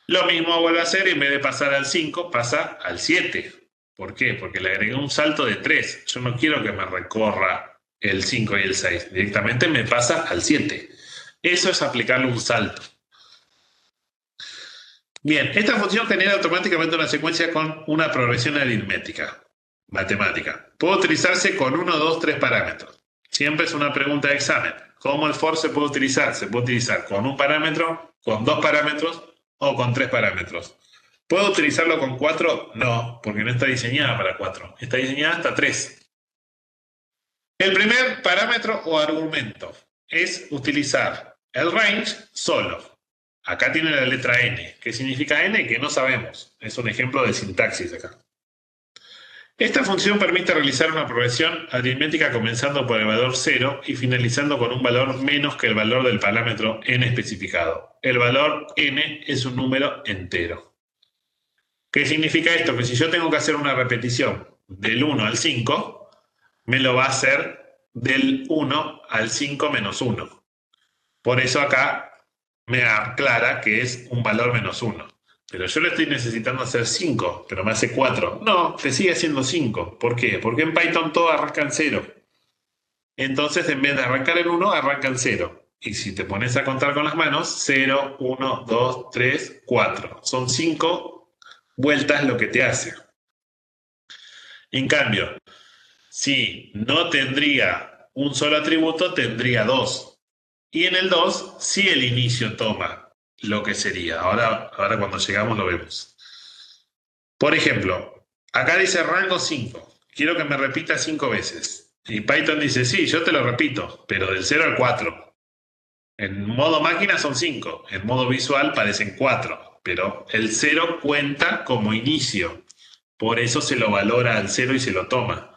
Lo mismo vuelve a hacer y en vez de pasar al 5, pasa al 7. ¿Por qué? Porque le agregué un salto de 3. Yo no quiero que me recorra el 5 y el 6. Directamente me pasa al 7. Eso es aplicarle un salto. Bien, esta función genera automáticamente una secuencia con una progresión aritmética, matemática. Puede utilizarse con 1, 2, 3 parámetros. Siempre es una pregunta de examen. ¿Cómo el for se puede utilizar? Se puede utilizar con un parámetro, con 2 parámetros o con 3 parámetros. ¿Puedo utilizarlo con 4? No, porque no está diseñada para 4. Está diseñada hasta 3. El primer parámetro o argumento es utilizar El range solo. Acá tiene la letra n. ¿Qué significa n? Que no sabemos. Es un ejemplo de sintaxis acá. Esta función permite realizar una progresión aritmética comenzando por el valor 0 y finalizando con un valor menos que el valor del parámetro n especificado. El valor n es un número entero. ¿Qué significa esto? Que si yo tengo que hacer una repetición del 1 al 5, me lo va a hacer del 1 al 5 menos 1. Por eso acá me aclara que es un valor menos 1. Pero yo le estoy necesitando hacer 5, pero me hace 4. No, te sigue haciendo 5. ¿Por qué? Porque en Python todo arranca en 0. Entonces, en vez de arrancar en 1, arranca en 0. Y si te pones a contar con las manos, 0, 1, 2, 3, 4. Son 5 vueltas lo que te hace. En cambio, si no tendría un solo atributo, tendría 2. Y en el 2, sí el inicio toma lo que sería. Ahora cuando llegamos lo vemos. Por ejemplo, acá dice rango 5. Quiero que me repita 5 veces. Y Python dice, sí, yo te lo repito, pero del 0 al 4. En modo máquina son 5. En modo visual parecen 4. Pero el 0 cuenta como inicio. Por eso se lo valora al 0 y se lo toma.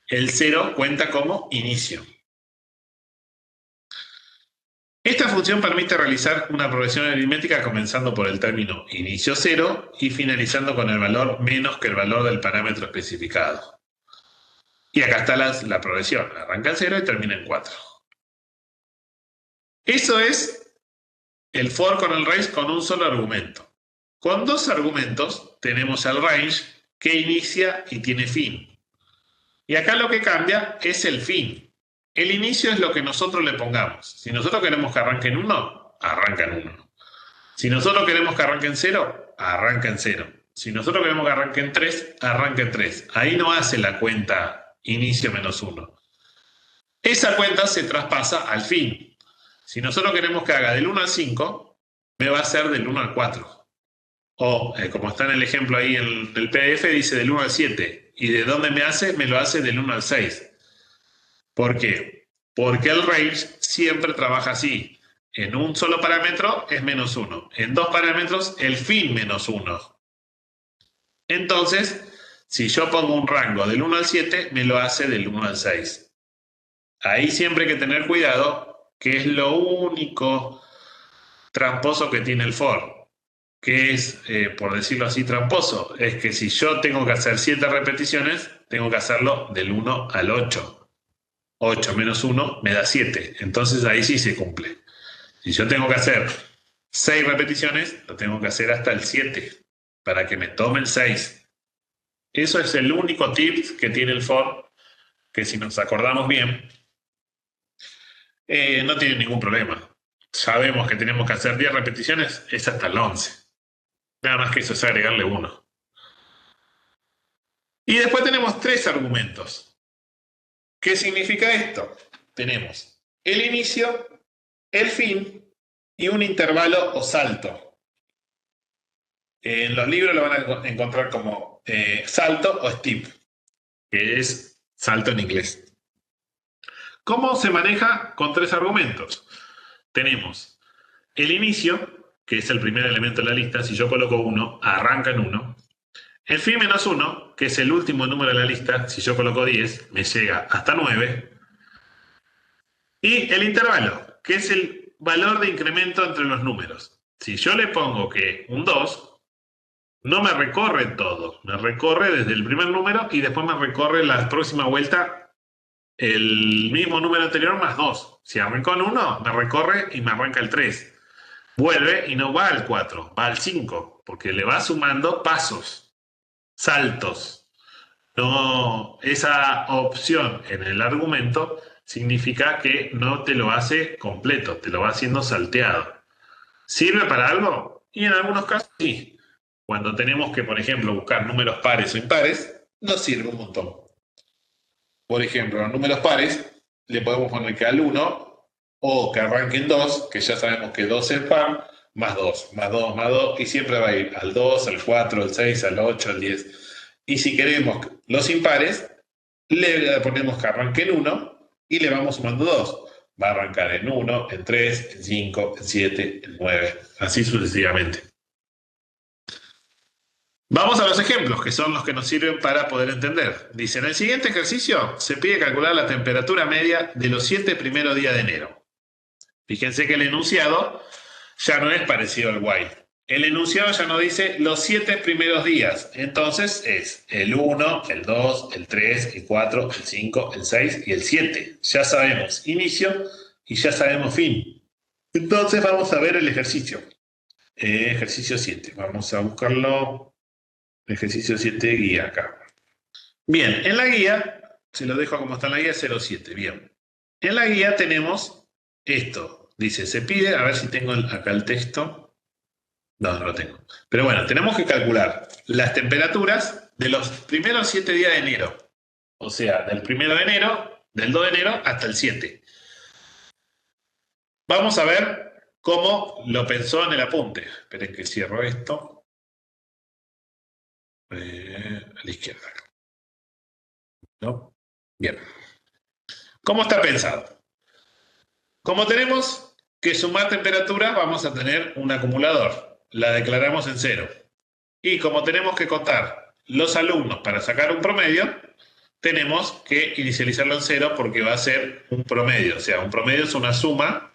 El 0 cuenta como inicio. Esta función permite realizar una progresión aritmética comenzando por el término inicio 0 y finalizando con el valor menos que el valor del parámetro especificado. Y acá está la progresión. Arranca en 0 y termina en 4. Eso es el for con el range con un solo argumento. Con 2 argumentos tenemos el range que inicia y tiene fin. Y acá lo que cambia es el fin. El inicio es lo que nosotros le pongamos. Si nosotros queremos que arranque en 1, arranca en 1. Si nosotros queremos que arranque en 0, arranca en 0. Si nosotros queremos que arranque en 3, arranca en 3. Ahí no hace la cuenta inicio menos 1. Esa cuenta se traspasa al fin. Si nosotros queremos que haga del 1 al 5, me va a hacer del 1 al 4. O, como está en el ejemplo ahí en el PDF, dice del 1 al 7. ¿Y de dónde me hace? Me lo hace del 1 al 6. ¿Por qué? Porque el range siempre trabaja así. En un solo parámetro es menos 1. En 2 parámetros, el fin menos 1. Entonces, si yo pongo un rango del 1 al 7, me lo hace del 1 al 6. Ahí siempre hay que tener cuidado, que es lo único tramposo que tiene el for. Que es, por decirlo así, tramposo. Es que si yo tengo que hacer 7 repeticiones, tengo que hacerlo del 1 al 8. 8 menos 1 me da 7. Entonces ahí sí se cumple. Si yo tengo que hacer 6 repeticiones, lo tengo que hacer hasta el 7 para que me tome el 6. Eso es el único tip que tiene el for, que si nos acordamos bien, no tiene ningún problema. Sabemos que tenemos que hacer 10 repeticiones, es hasta el 11. Nada más que eso es agregarle 1. Y después tenemos 3 argumentos. ¿Qué significa esto? Tenemos el inicio, el fin y un intervalo o salto. En los libros lo van a encontrar como salto o skip, que es salto en inglés. ¿Cómo se maneja con 3 argumentos? Tenemos el inicio, que es el primer elemento de la lista. Si yo coloco 1, arranca en 1. El fin menos 1, que es el último número de la lista, si yo coloco 10, me llega hasta 9. Y el intervalo, que es el valor de incremento entre los números. Si yo le pongo que un 2, no me recorre todo. Me recorre desde el primer número y después me recorre la próxima vuelta el mismo número anterior más 2. Si arrancó en 1, me recorre y me arranca el 3. Vuelve y no va al 4, va al 5, porque le va sumando pasos. Saltos. No, esa opción en el argumento significa que no te lo hace completo, te lo va haciendo salteado. ¿Sirve para algo? Y en algunos casos sí. Cuando tenemos que, por ejemplo, buscar números pares o impares, nos sirve un montón. Por ejemplo, los números pares le podemos poner que al 1 o que arranque en 2, que ya sabemos que 2 es par, más 2, más 2, más 2, y siempre va a ir al 2, al 4, al 6, al 8, al 10. Y si queremos los impares, le ponemos que arranque en 1 y le vamos sumando 2. Va a arrancar en 1, en 3, en 5, en 7, en 9, así sucesivamente. Vamos a los ejemplos, que son los que nos sirven para poder entender. Dice, en el siguiente ejercicio se pide calcular la temperatura media de los 7 primeros días de enero. Fíjense que el enunciado ya no es parecido al while. El enunciado ya no dice los 7 primeros días. Entonces es el 1, el 2, el 3, el 4, el 5, el 6 y el 7. Ya sabemos inicio y ya sabemos fin. Entonces vamos a ver el ejercicio. Ejercicio 7. Vamos a buscarlo. Ejercicio 7, guía acá. Bien, en la guía, se lo dejo como está en la guía, 07. Bien. En la guía tenemos esto. Dice, se pide, a ver si tengo acá el texto. No, no lo tengo. Pero bueno, tenemos que calcular las temperaturas de los primeros 7 días de enero. O sea, del 1 de enero, del 2 de enero hasta el 7. Vamos a ver cómo lo pensó en el apunte. Esperen que cierro esto. A la izquierda. ¿No? Bien. ¿Cómo está pensado? Como tenemos que sumar temperaturas, vamos a tener un acumulador. La declaramos en 0. Y como tenemos que contar los alumnos para sacar un promedio, tenemos que inicializarlo en 0 porque va a ser un promedio. O sea, un promedio es una suma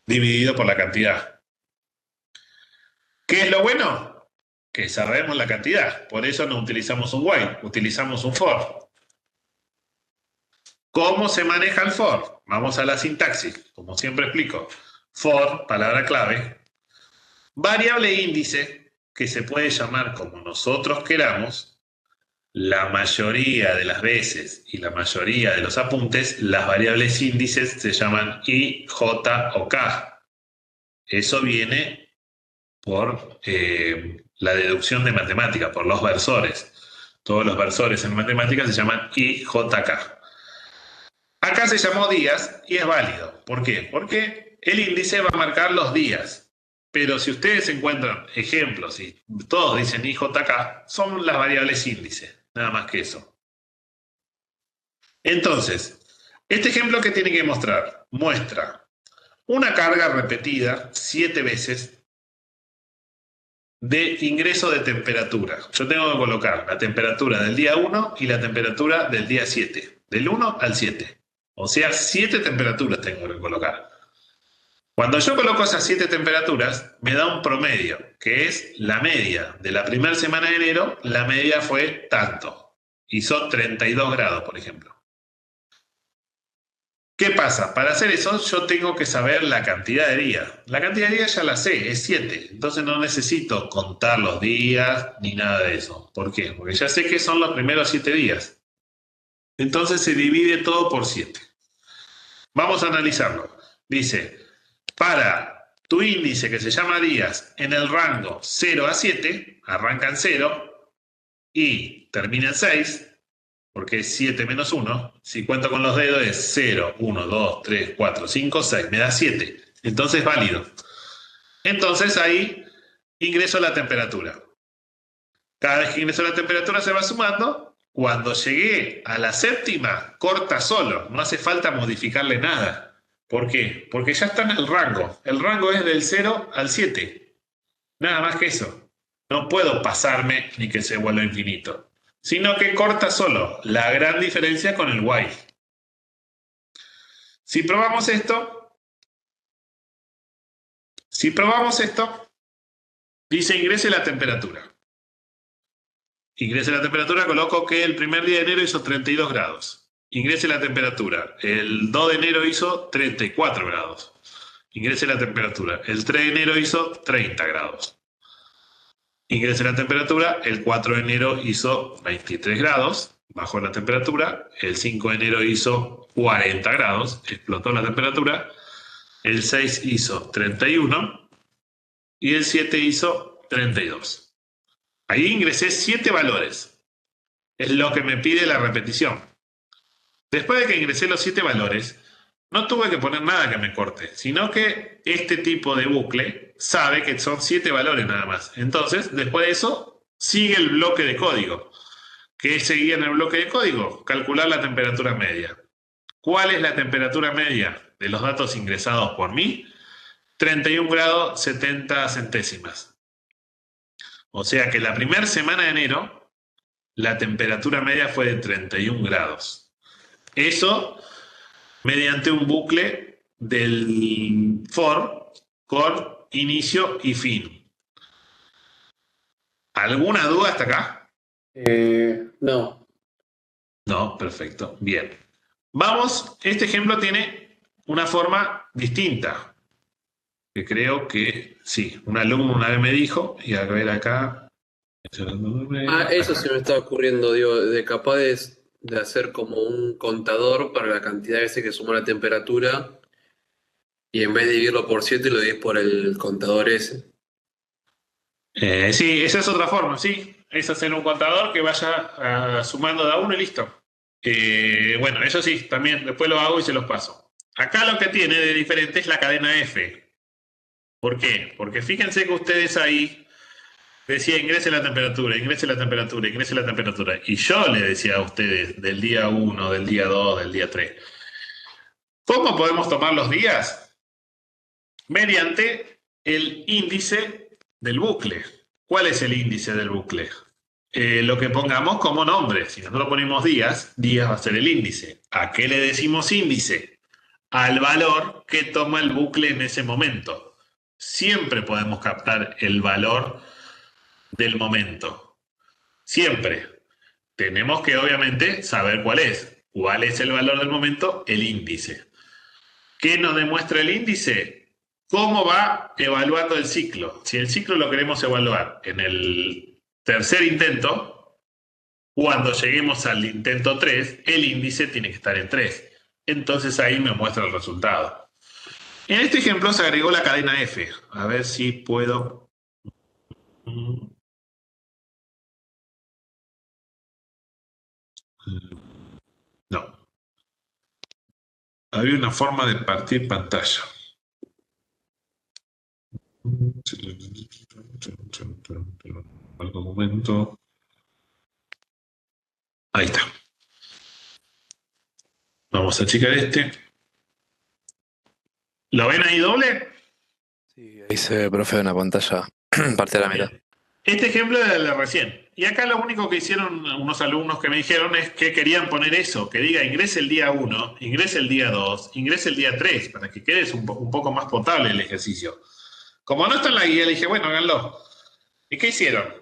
dividido por la cantidad. ¿Qué es lo bueno? Que sabemos la cantidad. Por eso no utilizamos un while, utilizamos un for. ¿Cómo se maneja el for? Vamos a la sintaxis, como siempre explico. For, palabra clave. Variable índice, que se puede llamar como nosotros queramos. La mayoría de las veces y la mayoría de los apuntes, las variables índices se llaman I, J o K. Eso viene por la deducción de matemática, por los versores. Todos los versores en matemáticas se llaman IJK. Acá se llamó días y es válido. ¿Por qué? Porque el índice va a marcar los días. Pero si ustedes encuentran ejemplos y todos dicen IJK, son las variables índice. Nada más que eso. Entonces, este ejemplo que tiene que mostrar, muestra una carga repetida 7 veces de ingreso de temperatura. Yo tengo que colocar la temperatura del día 1 y la temperatura del día 7. Del 1 al 7. O sea, 7 temperaturas tengo que colocar. Cuando yo coloco esas 7 temperaturas, me da un promedio, que es la media de la primera semana de enero. La media fue tanto. Hizo 32 grados, por ejemplo. ¿Qué pasa? Para hacer eso yo tengo que saber la cantidad de días. La cantidad de días ya la sé, es 7. Entonces no necesito contar los días ni nada de eso. ¿Por qué? Porque ya sé que son los primeros 7 días. Entonces se divide todo por 7. Vamos a analizarlo. Dice, para tu índice que se llama días en el rango 0 a 7, arranca en 0 y termina en 6. Porque es 7 menos 1, si cuento con los dedos es 0, 1, 2, 3, 4, 5, 6, me da 7. Entonces es válido. Entonces ahí ingreso la temperatura. Cada vez que ingreso la temperatura se va sumando. Cuando llegué a la séptima, corta solo. No hace falta modificarle nada. ¿Por qué? Porque ya está en el rango. El rango es del 0 al 7. Nada más que eso. No puedo pasarme ni que se vuelva infinito. Sino que corta solo. La gran diferencia con el while. Si probamos esto, dice ingrese la temperatura. Ingrese la temperatura, coloco que el primer día de enero hizo 32 grados. Ingrese la temperatura. El 2 de enero hizo 34 grados. Ingrese la temperatura. El 3 de enero hizo 30 grados. Ingrese la temperatura, el 4 de enero hizo 23 grados, bajó la temperatura, el 5 de enero hizo 40 grados, explotó la temperatura, el 6 hizo 31 y el 7 hizo 32. Ahí ingresé 7 valores, es lo que me pide la repetición. Después de que ingresé los 7 valores, no tuve que poner nada que me corte, sino que este tipo de bucle sabe que son 7 valores nada más. Entonces, después de eso, sigue el bloque de código. ¿Qué seguía en el bloque de código? Calcular la temperatura media. ¿Cuál es la temperatura media de los datos ingresados por mí, 31 grados 70 centésimas. O sea que la primera semana de enero, la temperatura media fue de 31 grados. Eso mediante un bucle del for con inicio y fin. ¿Alguna duda hasta acá? No. No, perfecto. Bien. Vamos, este ejemplo tiene una forma distinta. Que creo que sí, un alumno una vez me dijo, y a ver acá. Eso se me está ocurriendo, digo, de capaz de hacer como un contador para la cantidad de veces que suma la temperatura y en vez de dividirlo por 7 lo divides por el contador ese. Sí, esa es otra forma, sí. Es hacer un contador que vaya sumando de a uno y listo. Bueno, eso sí, también después lo hago y se los paso. Acá lo que tiene de diferente es la cadena F. ¿Por qué? Porque fíjense que ustedes ahí decía ingrese la temperatura, ingrese la temperatura, ingrese la temperatura. Y yo le decía a ustedes del día 1, del día 2, del día 3. ¿Cómo podemos tomar los días? Mediante el índice del bucle. ¿Cuál es el índice del bucle? Lo que pongamos como nombre. Si nosotros ponemos días, días va a ser el índice. ¿A qué le decimos índice? Al valor que toma el bucle en ese momento. Siempre podemos captar el valor del momento. Siempre. Tenemos que obviamente saber cuál es. ¿Cuál es el valor del momento? El índice. ¿Qué nos demuestra el índice? ¿Cómo va evaluando el ciclo? Si el ciclo lo queremos evaluar en el tercer intento, cuando lleguemos al intento 3, el índice tiene que estar en 3. Entonces ahí me muestra el resultado. En este ejemplo se agregó la cadena F. A ver si puedo... No. Había una forma de partir pantalla. Algún momento. Ahí está. Vamos a checar este. ¿Lo ven ahí doble? Sí, ahí se ve, profe, una pantalla parte de la mitad. Este ejemplo es el de recién. Y acá lo único que hicieron unos alumnos que me dijeron es que querían poner eso, que diga ingrese el día 1, ingrese el día 2, ingrese el día 3, para que quede un poco más potable el ejercicio. Como no está en la guía, le dije, bueno, háganlo. ¿Y qué hicieron?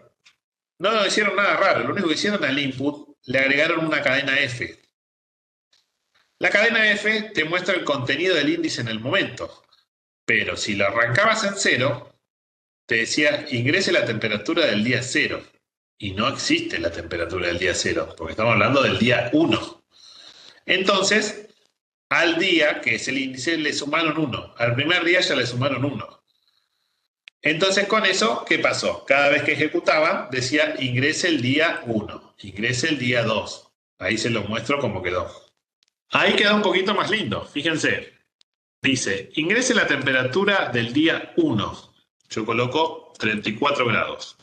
No hicieron nada raro. Lo único que hicieron al input, le agregaron una cadena F. La cadena F te muestra el contenido del índice en el momento. Pero si lo arrancabas en 0, te decía ingrese la temperatura del día 0. Y no existe la temperatura del día 0, porque estamos hablando del día 1. Entonces, al día, que es el índice, le sumaron 1. Al primer día ya le sumaron 1. Entonces, con eso, ¿qué pasó? Cada vez que ejecutaban, decía ingrese el día 1, ingrese el día 2. Ahí se lo muestro como quedó. Ahí queda un poquito más lindo, fíjense. Dice, ingrese la temperatura del día 1. Yo coloco 34 grados.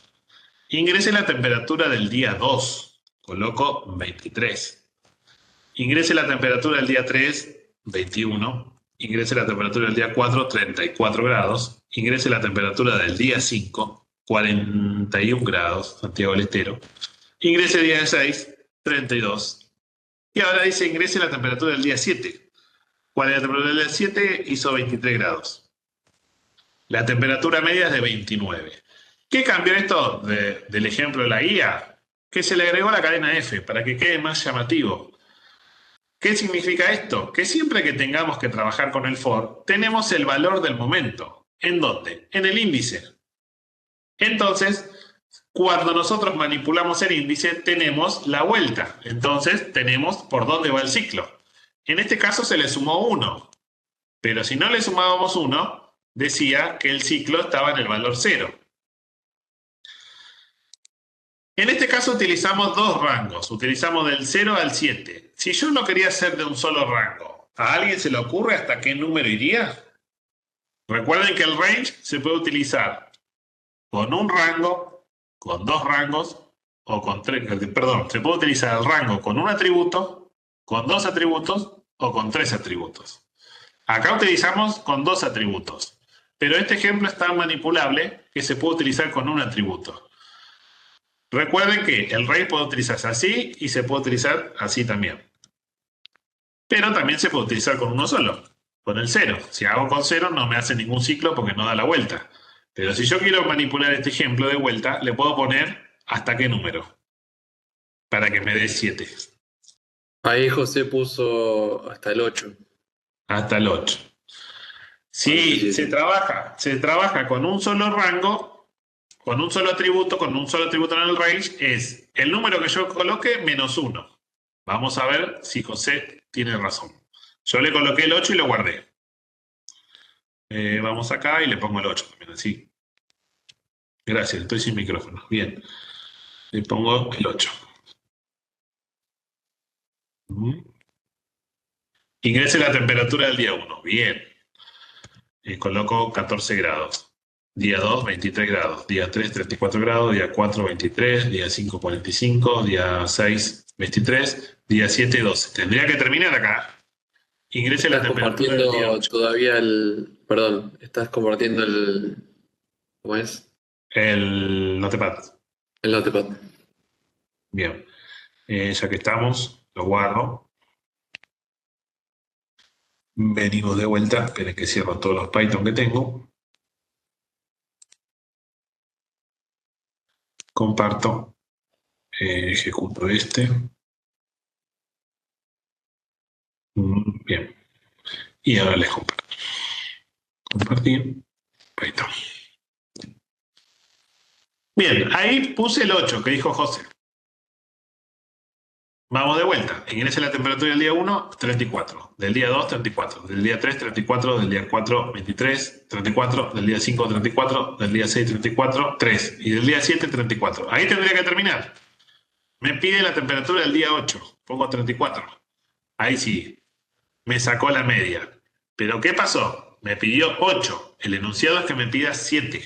Ingrese la temperatura del día 2. Coloco 23. Ingrese la temperatura del día 3, 21. Ingrese la temperatura del día 4, 34 grados. Ingrese la temperatura del día 5, 41 grados, Santiago del Estero. Ingrese el día 6, 32. Y ahora dice ingrese la temperatura del día 7. ¿Cuál es la temperatura del día 7? Hizo 23 grados. La temperatura media es de 29. ¿Qué cambió esto del ejemplo de la guía? Que se le agregó la cadena F para que quede más llamativo. ¿Qué significa esto? Que siempre que tengamos que trabajar con el for, tenemos el valor del momento. ¿En dónde? En el índice. Entonces, cuando nosotros manipulamos el índice, tenemos la vuelta. Entonces, tenemos por dónde va el ciclo. En este caso se le sumó 1. Pero si no le sumábamos 1, decía que el ciclo estaba en el valor 0. En este caso utilizamos dos rangos. Utilizamos del 0 al 7. Si yo lo quería hacer de un solo rango, ¿a alguien se le ocurre hasta qué número iría? Recuerden que el range se puede utilizar con un rango, con dos rangos o con tres. Perdón, se puede utilizar el rango con un atributo, con dos atributos o con tres atributos. Acá utilizamos con 2 atributos, pero este ejemplo es tan manipulable que se puede utilizar con un atributo. Recuerden que el range puede utilizarse así y se puede utilizar así también. Pero también se puede utilizar con uno solo, con el 0. Si hago con 0 no me hace ningún ciclo porque no da la vuelta. Pero si yo quiero manipular este ejemplo de vuelta, le puedo poner hasta qué número, para que me dé 7. Ahí José puso hasta el 8. Hasta el 8. Si se trabaja con un solo rango, con un solo atributo en el range, es el número que yo coloque menos 1. Vamos a ver si José tiene razón. Yo le coloqué el 8 y lo guardé. Vamos acá y le pongo el 8 también, así. Gracias, estoy sin micrófono. Bien. Le pongo el 8. Ingrese la temperatura del día 1. Bien. Coloco 14 grados. Día 2, 23 grados. Día 3, 34 grados. Día 4, 23. Día 5, 45. Día 6, 23. Día 7, 12. Tendría que terminar acá. Ingrese la temperatura del día 8. Todavía el... Perdón, estás compartiendo el... ¿Cómo es? El notepad. El notepad. Bien. Ya que estamos, lo guardo. Venimos de vuelta. Esperen que cierro todos los Python que tengo. Comparto. Ejecuto este. Bien. Y ahora les comparto. Compartir. Python. Bien, ahí puse el 8 que dijo José. Vamos de vuelta. Ingrese la temperatura del día 1, 34. Del día 2, 34. Del día 3, 34. Del día 4, 23. 34. Del día 5, 34. Del día 6, 34. 3. Y del día 7, 34. Ahí tendría que terminar. Me pide la temperatura del día 8. Pongo 34. Ahí sí. Me sacó la media. Pero ¿qué pasó? Me pidió 8. El enunciado es que me pida 7.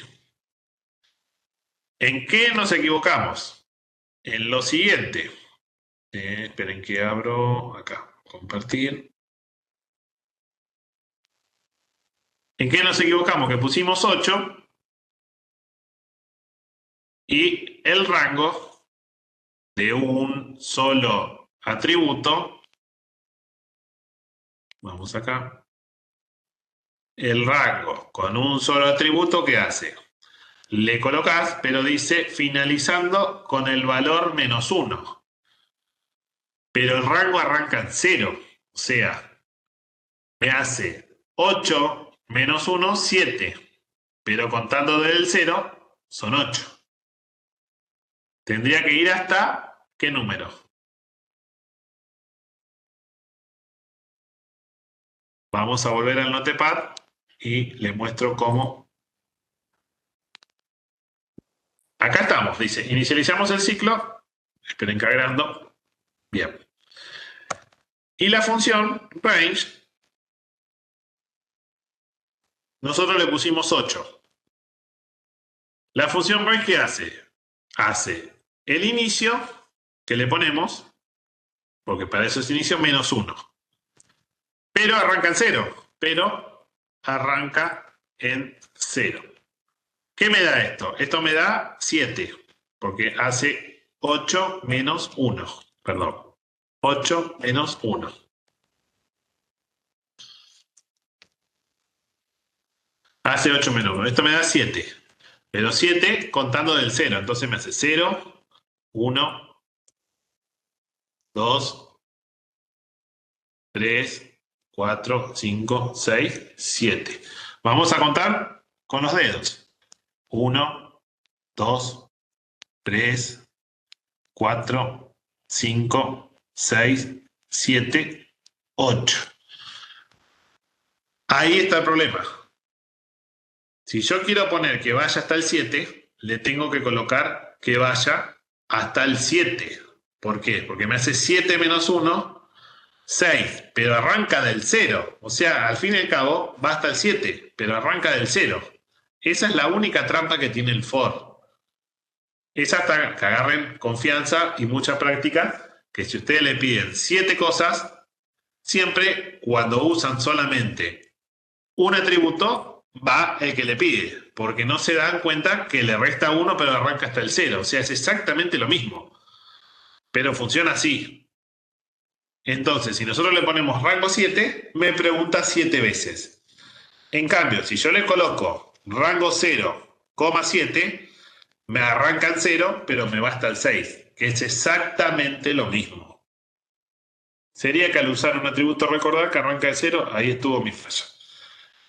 ¿En qué nos equivocamos? En lo siguiente. Esperen que abro acá. Compartir. ¿En qué nos equivocamos? Que pusimos 8 y el rango de un solo atributo. Vamos acá. El rango con un solo atributo, ¿qué hace? Le colocas, pero dice finalizando con el valor menos 1. Pero el rango arranca en 0. O sea, me hace 8 menos 1, 7. Pero contando desde el 0, son 8. Tendría que ir hasta, ¿qué número? Vamos a volver al notepad y le muestro cómo. Acá estamos, dice, inicializamos el ciclo. Esperen cargando. Bien. Y la función range, nosotros le pusimos 8. La función range, ¿qué hace? Hace el inicio, que le ponemos, porque para eso es inicio, menos 1. Pero arranca en 0. Pero arranca en 0. ¿Qué me da esto? Esto me da 7, porque hace 8 menos 1. Perdón. 8 menos 1. Hace 8 menos 1. Esto me da 7. Pero 7 contando del 0. Entonces me hace 0, 1, 2, 3, 4, 5, 6, 7. Vamos a contar con los dedos. 1, 2, 3, 4, 5, 6, 7, 8. Ahí está el problema. Si yo quiero poner que vaya hasta el 7, le tengo que colocar que vaya hasta el 7. ¿Por qué? Porque me hace 7 menos 1, 6, pero arranca del 0. O sea, al fin y al cabo va hasta el 7, pero arranca del 0. Esa es la única trampa que tiene el for. Es hasta que agarren confianza y mucha práctica, que si ustedes le piden 7 cosas, siempre cuando usan solamente un atributo va el que le pide, porque no se dan cuenta que le resta 1 pero arranca hasta el 0. O sea, es exactamente lo mismo, pero funciona así. Entonces, si nosotros le ponemos rango 7, me pregunta 7 veces. En cambio, si yo le coloco rango 0,7, me arranca en 0, pero me va hasta el 6, que es exactamente lo mismo. Sería que al usar un atributo recordar que arranca de 0, ahí estuvo mi falla.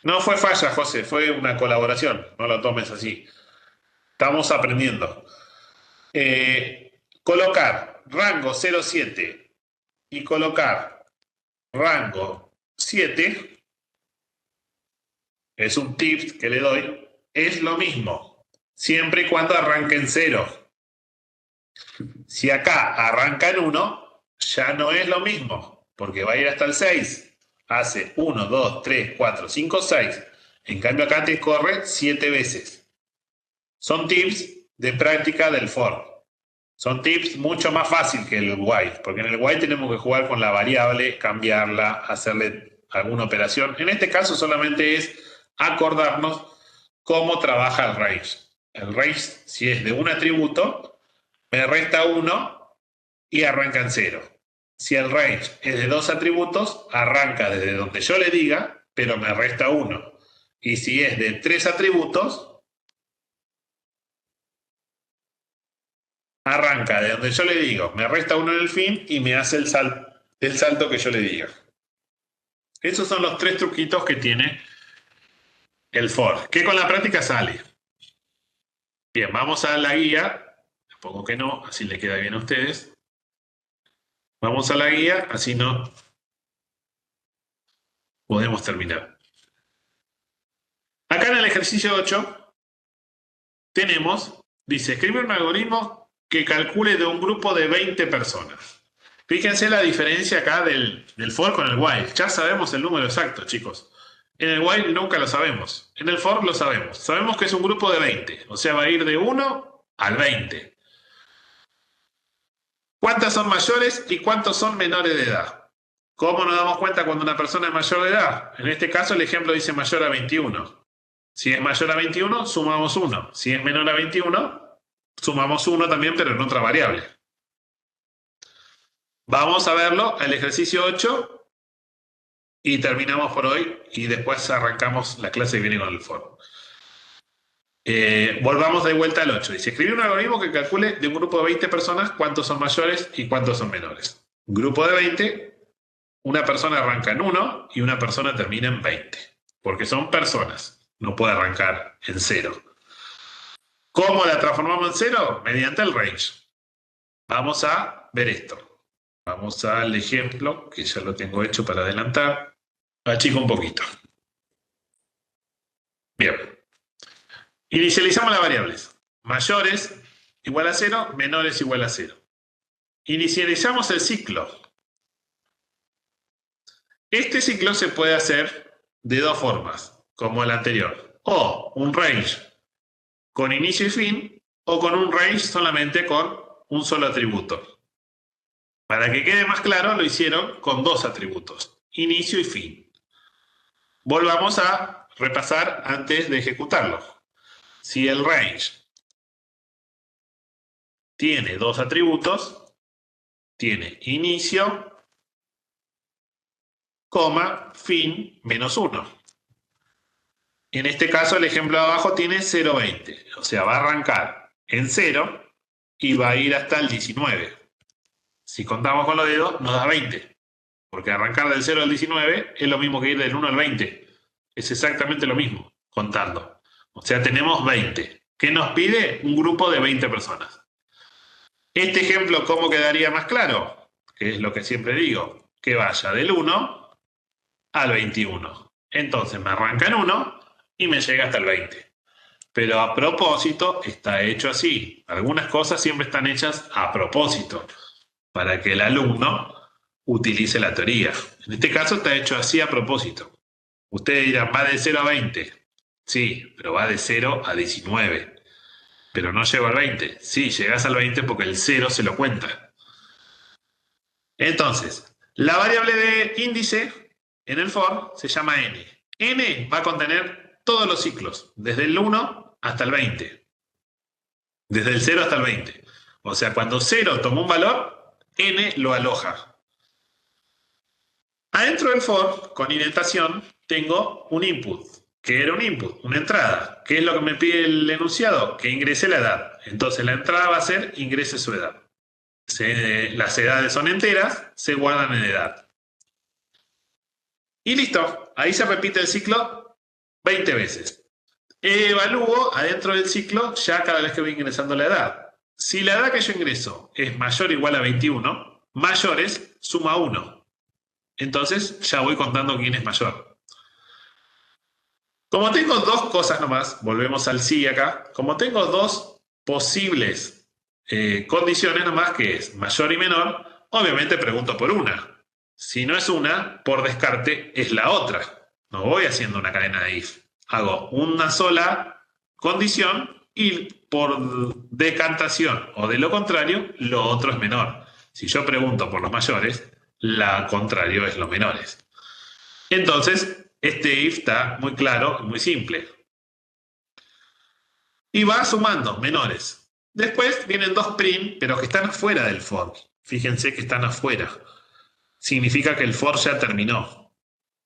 No fue falla, José, fue una colaboración, no lo tomes así. Estamos aprendiendo. Colocar rango 0,7 y colocar rango 7 es un tip que le doy, es lo mismo, siempre y cuando arranque en 0. Si acá arranca en 1, ya no es lo mismo, porque va a ir hasta el 6. Hace 1, 2, 3, 4, 5, 6. En cambio acá te corre 7 veces. Son tips de práctica del for. Son tips mucho más fácil que el while, porque en el while tenemos que jugar con la variable, cambiarla, hacerle alguna operación. En este caso solamente es acordarnos cómo trabaja el range. El range, si es de un atributo, me resta 1 y arranca en 0. Si el range es de 2 atributos, arranca desde donde yo le diga, pero me resta 1. Y si es de 3 atributos, arranca de donde yo le digo, me resta 1 en el fin y me hace el salto que yo le diga. Esos son los 3 truquitos que tiene el for, que con la práctica sale. Bien, vamos a la guía. Supongo que no, así le queda bien a ustedes. Vamos a la guía, así no podemos terminar. Acá en el ejercicio 8 tenemos, dice, escribe un algoritmo que calcule de un grupo de 20 personas. Fíjense la diferencia acá del for con el while. Ya sabemos el número exacto, chicos. En el while nunca lo sabemos. En el for lo sabemos. Sabemos que es un grupo de 20. O sea, va a ir de 1 al 20. ¿Cuántas son mayores y cuántos son menores de edad? ¿Cómo nos damos cuenta cuando una persona es mayor de edad? En este caso el ejemplo dice mayor a 21. Si es mayor a 21, sumamos 1. Si es menor a 21, sumamos 1 también, pero en otra variable. Vamos a verlo, el ejercicio 8, y terminamos por hoy, y después arrancamos la clase que viene con el for. Volvamos de vuelta al 8. Dice, escribir un algoritmo que calcule de un grupo de 20 personas cuántos son mayores y cuántos son menores. Un grupo de 20, una persona arranca en 1 y una persona termina en 20. Porque son personas, no puede arrancar en 0. ¿Cómo la transformamos en 0? Mediante el range. Vamos a ver esto. Vamos al ejemplo, que ya lo tengo hecho para adelantar. Achico un poquito. Bien. Inicializamos las variables. Mayores igual a 0, menores igual a 0. Inicializamos el ciclo. Este ciclo se puede hacer de dos formas, como el anterior. O un range con inicio y fin, o con un range solamente con un solo atributo. Para que quede más claro, lo hicieron con dos atributos, inicio y fin. Volvamos a repasar antes de ejecutarlo. Si el range tiene dos atributos, tiene inicio, coma, fin, menos 1. En este caso, el ejemplo de abajo tiene 0,20. O sea, va a arrancar en 0 y va a ir hasta el 19. Si contamos con los dedos, nos da 20. Porque arrancar del 0 al 19 es lo mismo que ir del 1 al 20. Es exactamente lo mismo, contando. O sea, tenemos 20. ¿Qué nos pide? Un grupo de 20 personas. Este ejemplo, ¿cómo quedaría más claro? Que es lo que siempre digo, que vaya del 1 al 21. Entonces me arranca en 1 y me llega hasta el 20. Pero a propósito está hecho así. Algunas cosas siempre están hechas a propósito, para que el alumno utilice la teoría. En este caso está hecho así a propósito. Ustedes dirán, va de 0 a 20. Sí, pero va de 0 a 19. Pero no llego al 20. Sí, llegás al 20 porque el 0 se lo cuenta. Entonces, la variable de índice en el for se llama n. N va a contener todos los ciclos, desde el 1 hasta el 20. Desde el 0 hasta el 20. O sea, cuando 0 toma un valor, N lo aloja. Adentro del for, con indentación, tengo un input. ¿Qué era un input? Una entrada. ¿Qué es lo que me pide el enunciado? Que ingrese la edad. Entonces la entrada va a ser ingrese su edad. Las edades son enteras, se guardan en edad. Y listo. Ahí se repite el ciclo 20 veces. Evalúo adentro del ciclo ya cada vez que voy ingresando la edad. Si la edad que yo ingreso es mayor o igual a 21, mayores suma 1. Entonces ya voy contando quién es mayor. Como tengo dos cosas nomás, volvemos al sí acá, como tengo dos posibles condiciones nomás, que es mayor y menor, obviamente pregunto por una. Si no es una, por descarte es la otra. No voy haciendo una cadena de if. Hago una sola condición y por decantación o de lo contrario, lo otro es menor. Si yo pregunto por los mayores, la contrario es los menores. Entonces, este if está muy claro y muy simple. Y va sumando menores. Después vienen dos print, pero que están afuera del for. Fíjense que están afuera. Significa que el for ya terminó.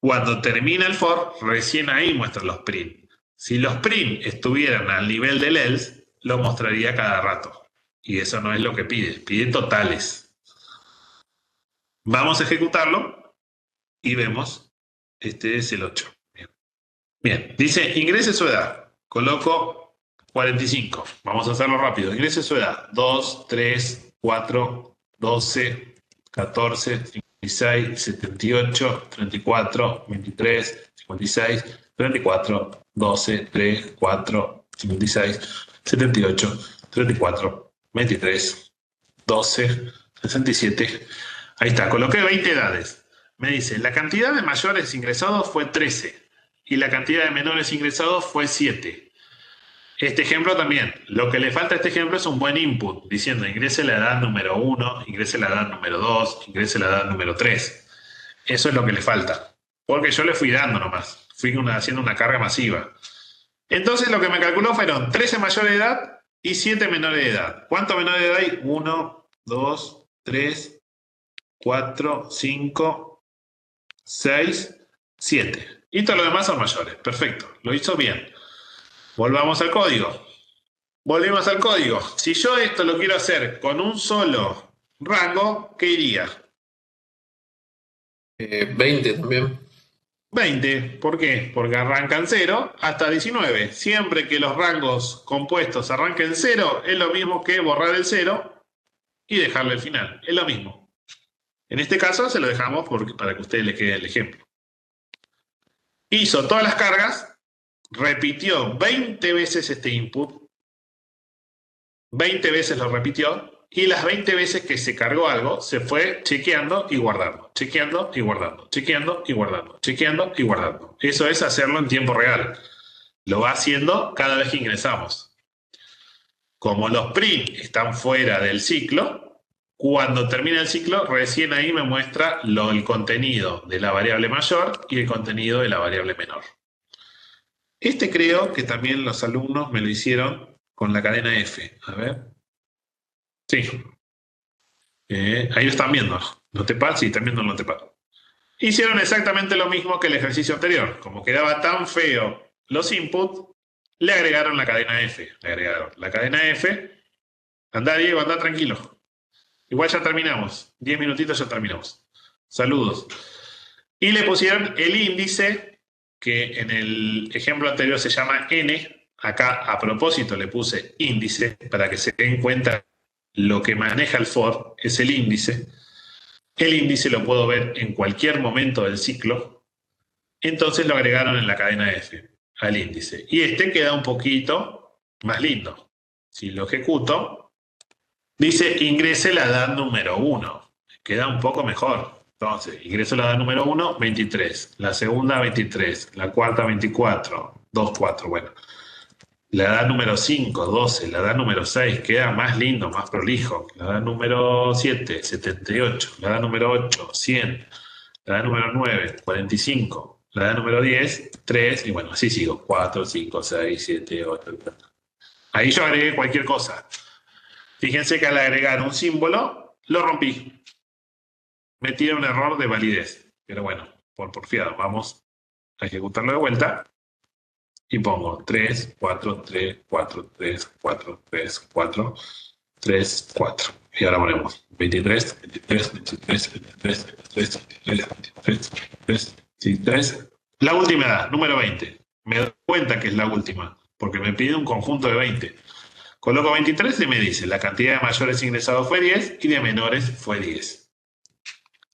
Cuando termina el for, recién ahí muestra los print. Si los print estuvieran al nivel del else, lo mostraría cada rato. Y eso no es lo que pide. Pide totales. Vamos a ejecutarlo y vemos. Este es el 8. Bien. Dice, ingrese su edad. Coloco 45. Vamos a hacerlo rápido. Ingrese su edad. 2, 3, 4, 12, 14, 56, 78, 34, 23, 56, 34, 12, 3, 4, 56, 78, 34, 23, 12, 67. Ahí está, coloqué 20 edades. Me dice, la cantidad de mayores ingresados fue 13 y la cantidad de menores ingresados fue 7. Este ejemplo también, lo que le falta a este ejemplo es un buen input, diciendo ingrese la edad número 1, ingrese la edad número 2, ingrese la edad número 3. Eso es lo que le falta, porque yo le fui dando nomás, fui haciendo una carga masiva. Entonces lo que me calculó fueron 13 mayores de edad y 7 menores de edad. ¿Cuántos menores de edad hay? 1, 2, 3, 4, 5, 6, 7. Y todos los demás son mayores. Perfecto, lo hizo bien. Volvamos al código. Volvemos al código. Si yo esto lo quiero hacer con un solo rango, ¿qué iría? 20 también. 20. ¿Por qué? Porque arrancan 0 hasta 19. Siempre que los rangos compuestos arranquen 0, es lo mismo que borrar el 0 y dejarle el final. Es lo mismo. En este caso se lo dejamos para que a ustedes les quede el ejemplo. Hizo todas las cargas. Repitió 20 veces este input, 20 veces lo repitió, y las 20 veces que se cargó algo, se fue chequeando y guardando, chequeando y guardando, chequeando y guardando, chequeando y guardando. Eso es hacerlo en tiempo real. Lo va haciendo cada vez que ingresamos. Como los print están fuera del ciclo, cuando termina el ciclo, recién ahí me muestra el contenido de la variable mayor y el contenido de la variable menor. Este creo que también los alumnos me lo hicieron con la cadena F. A ver. Sí. Ahí lo están viendo. Notepad, sí, están viendo el Notepad. Hicieron exactamente lo mismo que el ejercicio anterior. Como quedaba tan feo los inputs, le agregaron la cadena F. Le agregaron la cadena F. Andá, Diego, andá tranquilo. Igual ya terminamos. 10 minutitos ya terminamos. Saludos. Y le pusieron el índice, que en el ejemplo anterior se llama n. Acá a propósito le puse índice para que se den cuenta lo que maneja el for es el índice. El índice lo puedo ver en cualquier momento del ciclo. Entonces lo agregaron en la cadena F al índice. Y este queda un poquito más lindo. Si lo ejecuto, dice ingrese la edad número 1. Queda un poco mejor. Entonces, ingreso la edad número 1, 23. La segunda, 23. La cuarta, 24. 2, 4. Bueno. La edad número 5, 12. La edad número 6. Queda más lindo, más prolijo. La edad número 7, 78. La edad número 8, 100. La edad número 9, 45. La edad número 10, 3, y bueno, así sigo. 4, 5, 6, 7, 8. Ahí yo agregué cualquier cosa. Fíjense que al agregar un símbolo, lo rompí. Me tira un error de validez. Pero bueno, por porfiado, vamos a ejecutarlo de vuelta. Y pongo 3, 4, 3, 4, 3, 4, 3, 4, 3, 4. Y ahora ponemos 23, 23, 23, 23, 23, 23, 23, 23, 23. La última edad, número 20. Me doy cuenta que es la última, porque me pide un conjunto de 20. Coloco 23 y me dice, la cantidad de mayores ingresados fue 10 y de menores fue 10.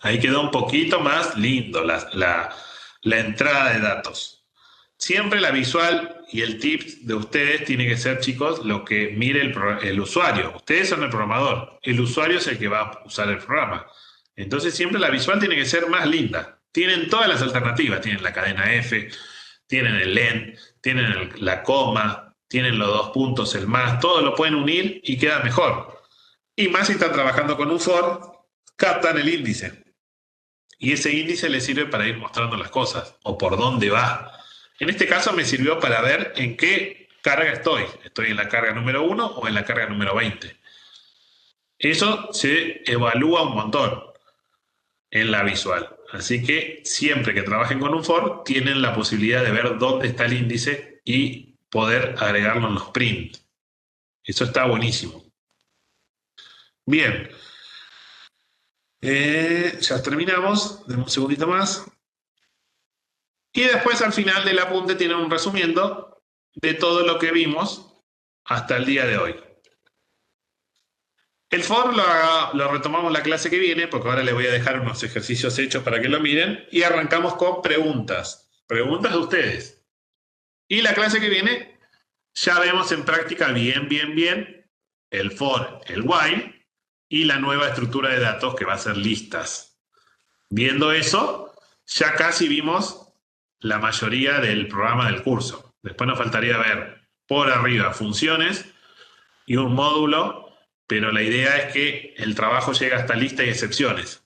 Ahí quedó un poquito más lindo la entrada de datos. Siempre la visual y el tip de ustedes tiene que ser, chicos, lo que mire el usuario. Ustedes son el programador. El usuario es el que va a usar el programa. Entonces siempre la visual tiene que ser más linda. Tienen todas las alternativas. Tienen la cadena F, tienen el len, tienen la coma, tienen los 2 puntos, el más. Todo lo pueden unir y queda mejor. Y más si están trabajando con un for, captan el índice. Y ese índice les sirve para ir mostrando las cosas o por dónde va. En este caso me sirvió para ver en qué carga estoy. ¿Estoy en la carga número 1 o en la carga número 20? Eso se evalúa un montón en la visual. Así que siempre que trabajen con un for, tienen la posibilidad de ver dónde está el índice y poder agregarlo en los print. Eso está buenísimo. Bien. Ya terminamos. Demos un segundito más. Y después al final del apunte tienen un resumiendo de todo lo que vimos hasta el día de hoy. El for lo retomamos la clase que viene, porque ahora les voy a dejar unos ejercicios hechos para que lo miren, y arrancamos con preguntas. Preguntas de ustedes. Y la clase que viene ya vemos en práctica bien el for, el while y la nueva estructura de datos que va a ser listas. Viendo eso, ya casi vimos la mayoría del programa del curso. Después nos faltaría ver por arriba funciones y un módulo, pero la idea es que el trabajo llegue hasta listas y excepciones,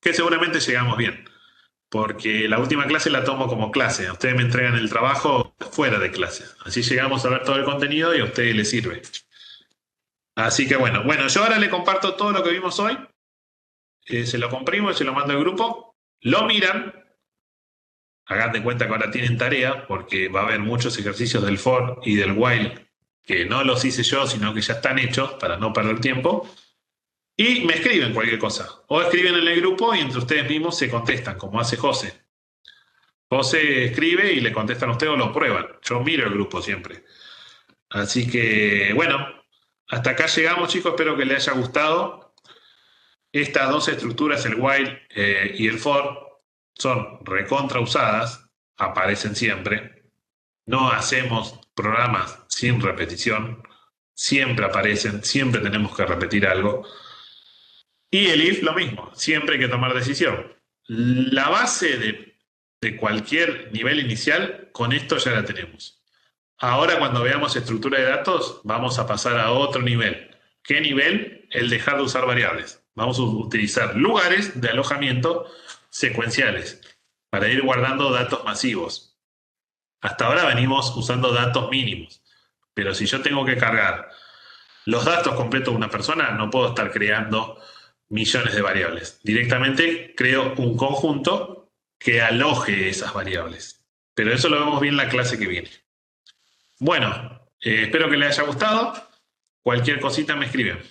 que seguramente llegamos bien, porque la última clase la tomo como clase. Ustedes me entregan el trabajo fuera de clase. Así llegamos a ver todo el contenido y a ustedes les sirve. Así que bueno, yo ahora le comparto todo lo que vimos hoy. Se lo comprimo y se lo mando al grupo. Lo miran. Hagan de cuenta que ahora tienen tarea, porque va a haber muchos ejercicios del for y del while que no los hice yo, sino que ya están hechos para no perder tiempo. Y me escriben cualquier cosa. O escriben en el grupo y entre ustedes mismos se contestan, como hace José. José escribe y le contestan a ustedes o lo prueban. Yo miro el grupo siempre. Así que, bueno, hasta acá llegamos, chicos. Espero que les haya gustado. Estas dos estructuras, el while y el for, son recontra usadas, aparecen siempre. No hacemos programas sin repetición. Siempre aparecen, siempre tenemos que repetir algo. Y el if lo mismo, siempre hay que tomar decisión. La base de cualquier nivel inicial, con esto ya la tenemos. Ahora cuando veamos estructura de datos, vamos a pasar a otro nivel. ¿Qué nivel? El dejar de usar variables. Vamos a utilizar lugares de alojamiento secuenciales para ir guardando datos masivos. Hasta ahora venimos usando datos mínimos, pero si yo tengo que cargar los datos completos de una persona, no puedo estar creando millones de variables. Directamente creo un conjunto que aloje esas variables. Pero eso lo vemos bien en la clase que viene. Bueno, espero que les haya gustado. Cualquier cosita me escriben.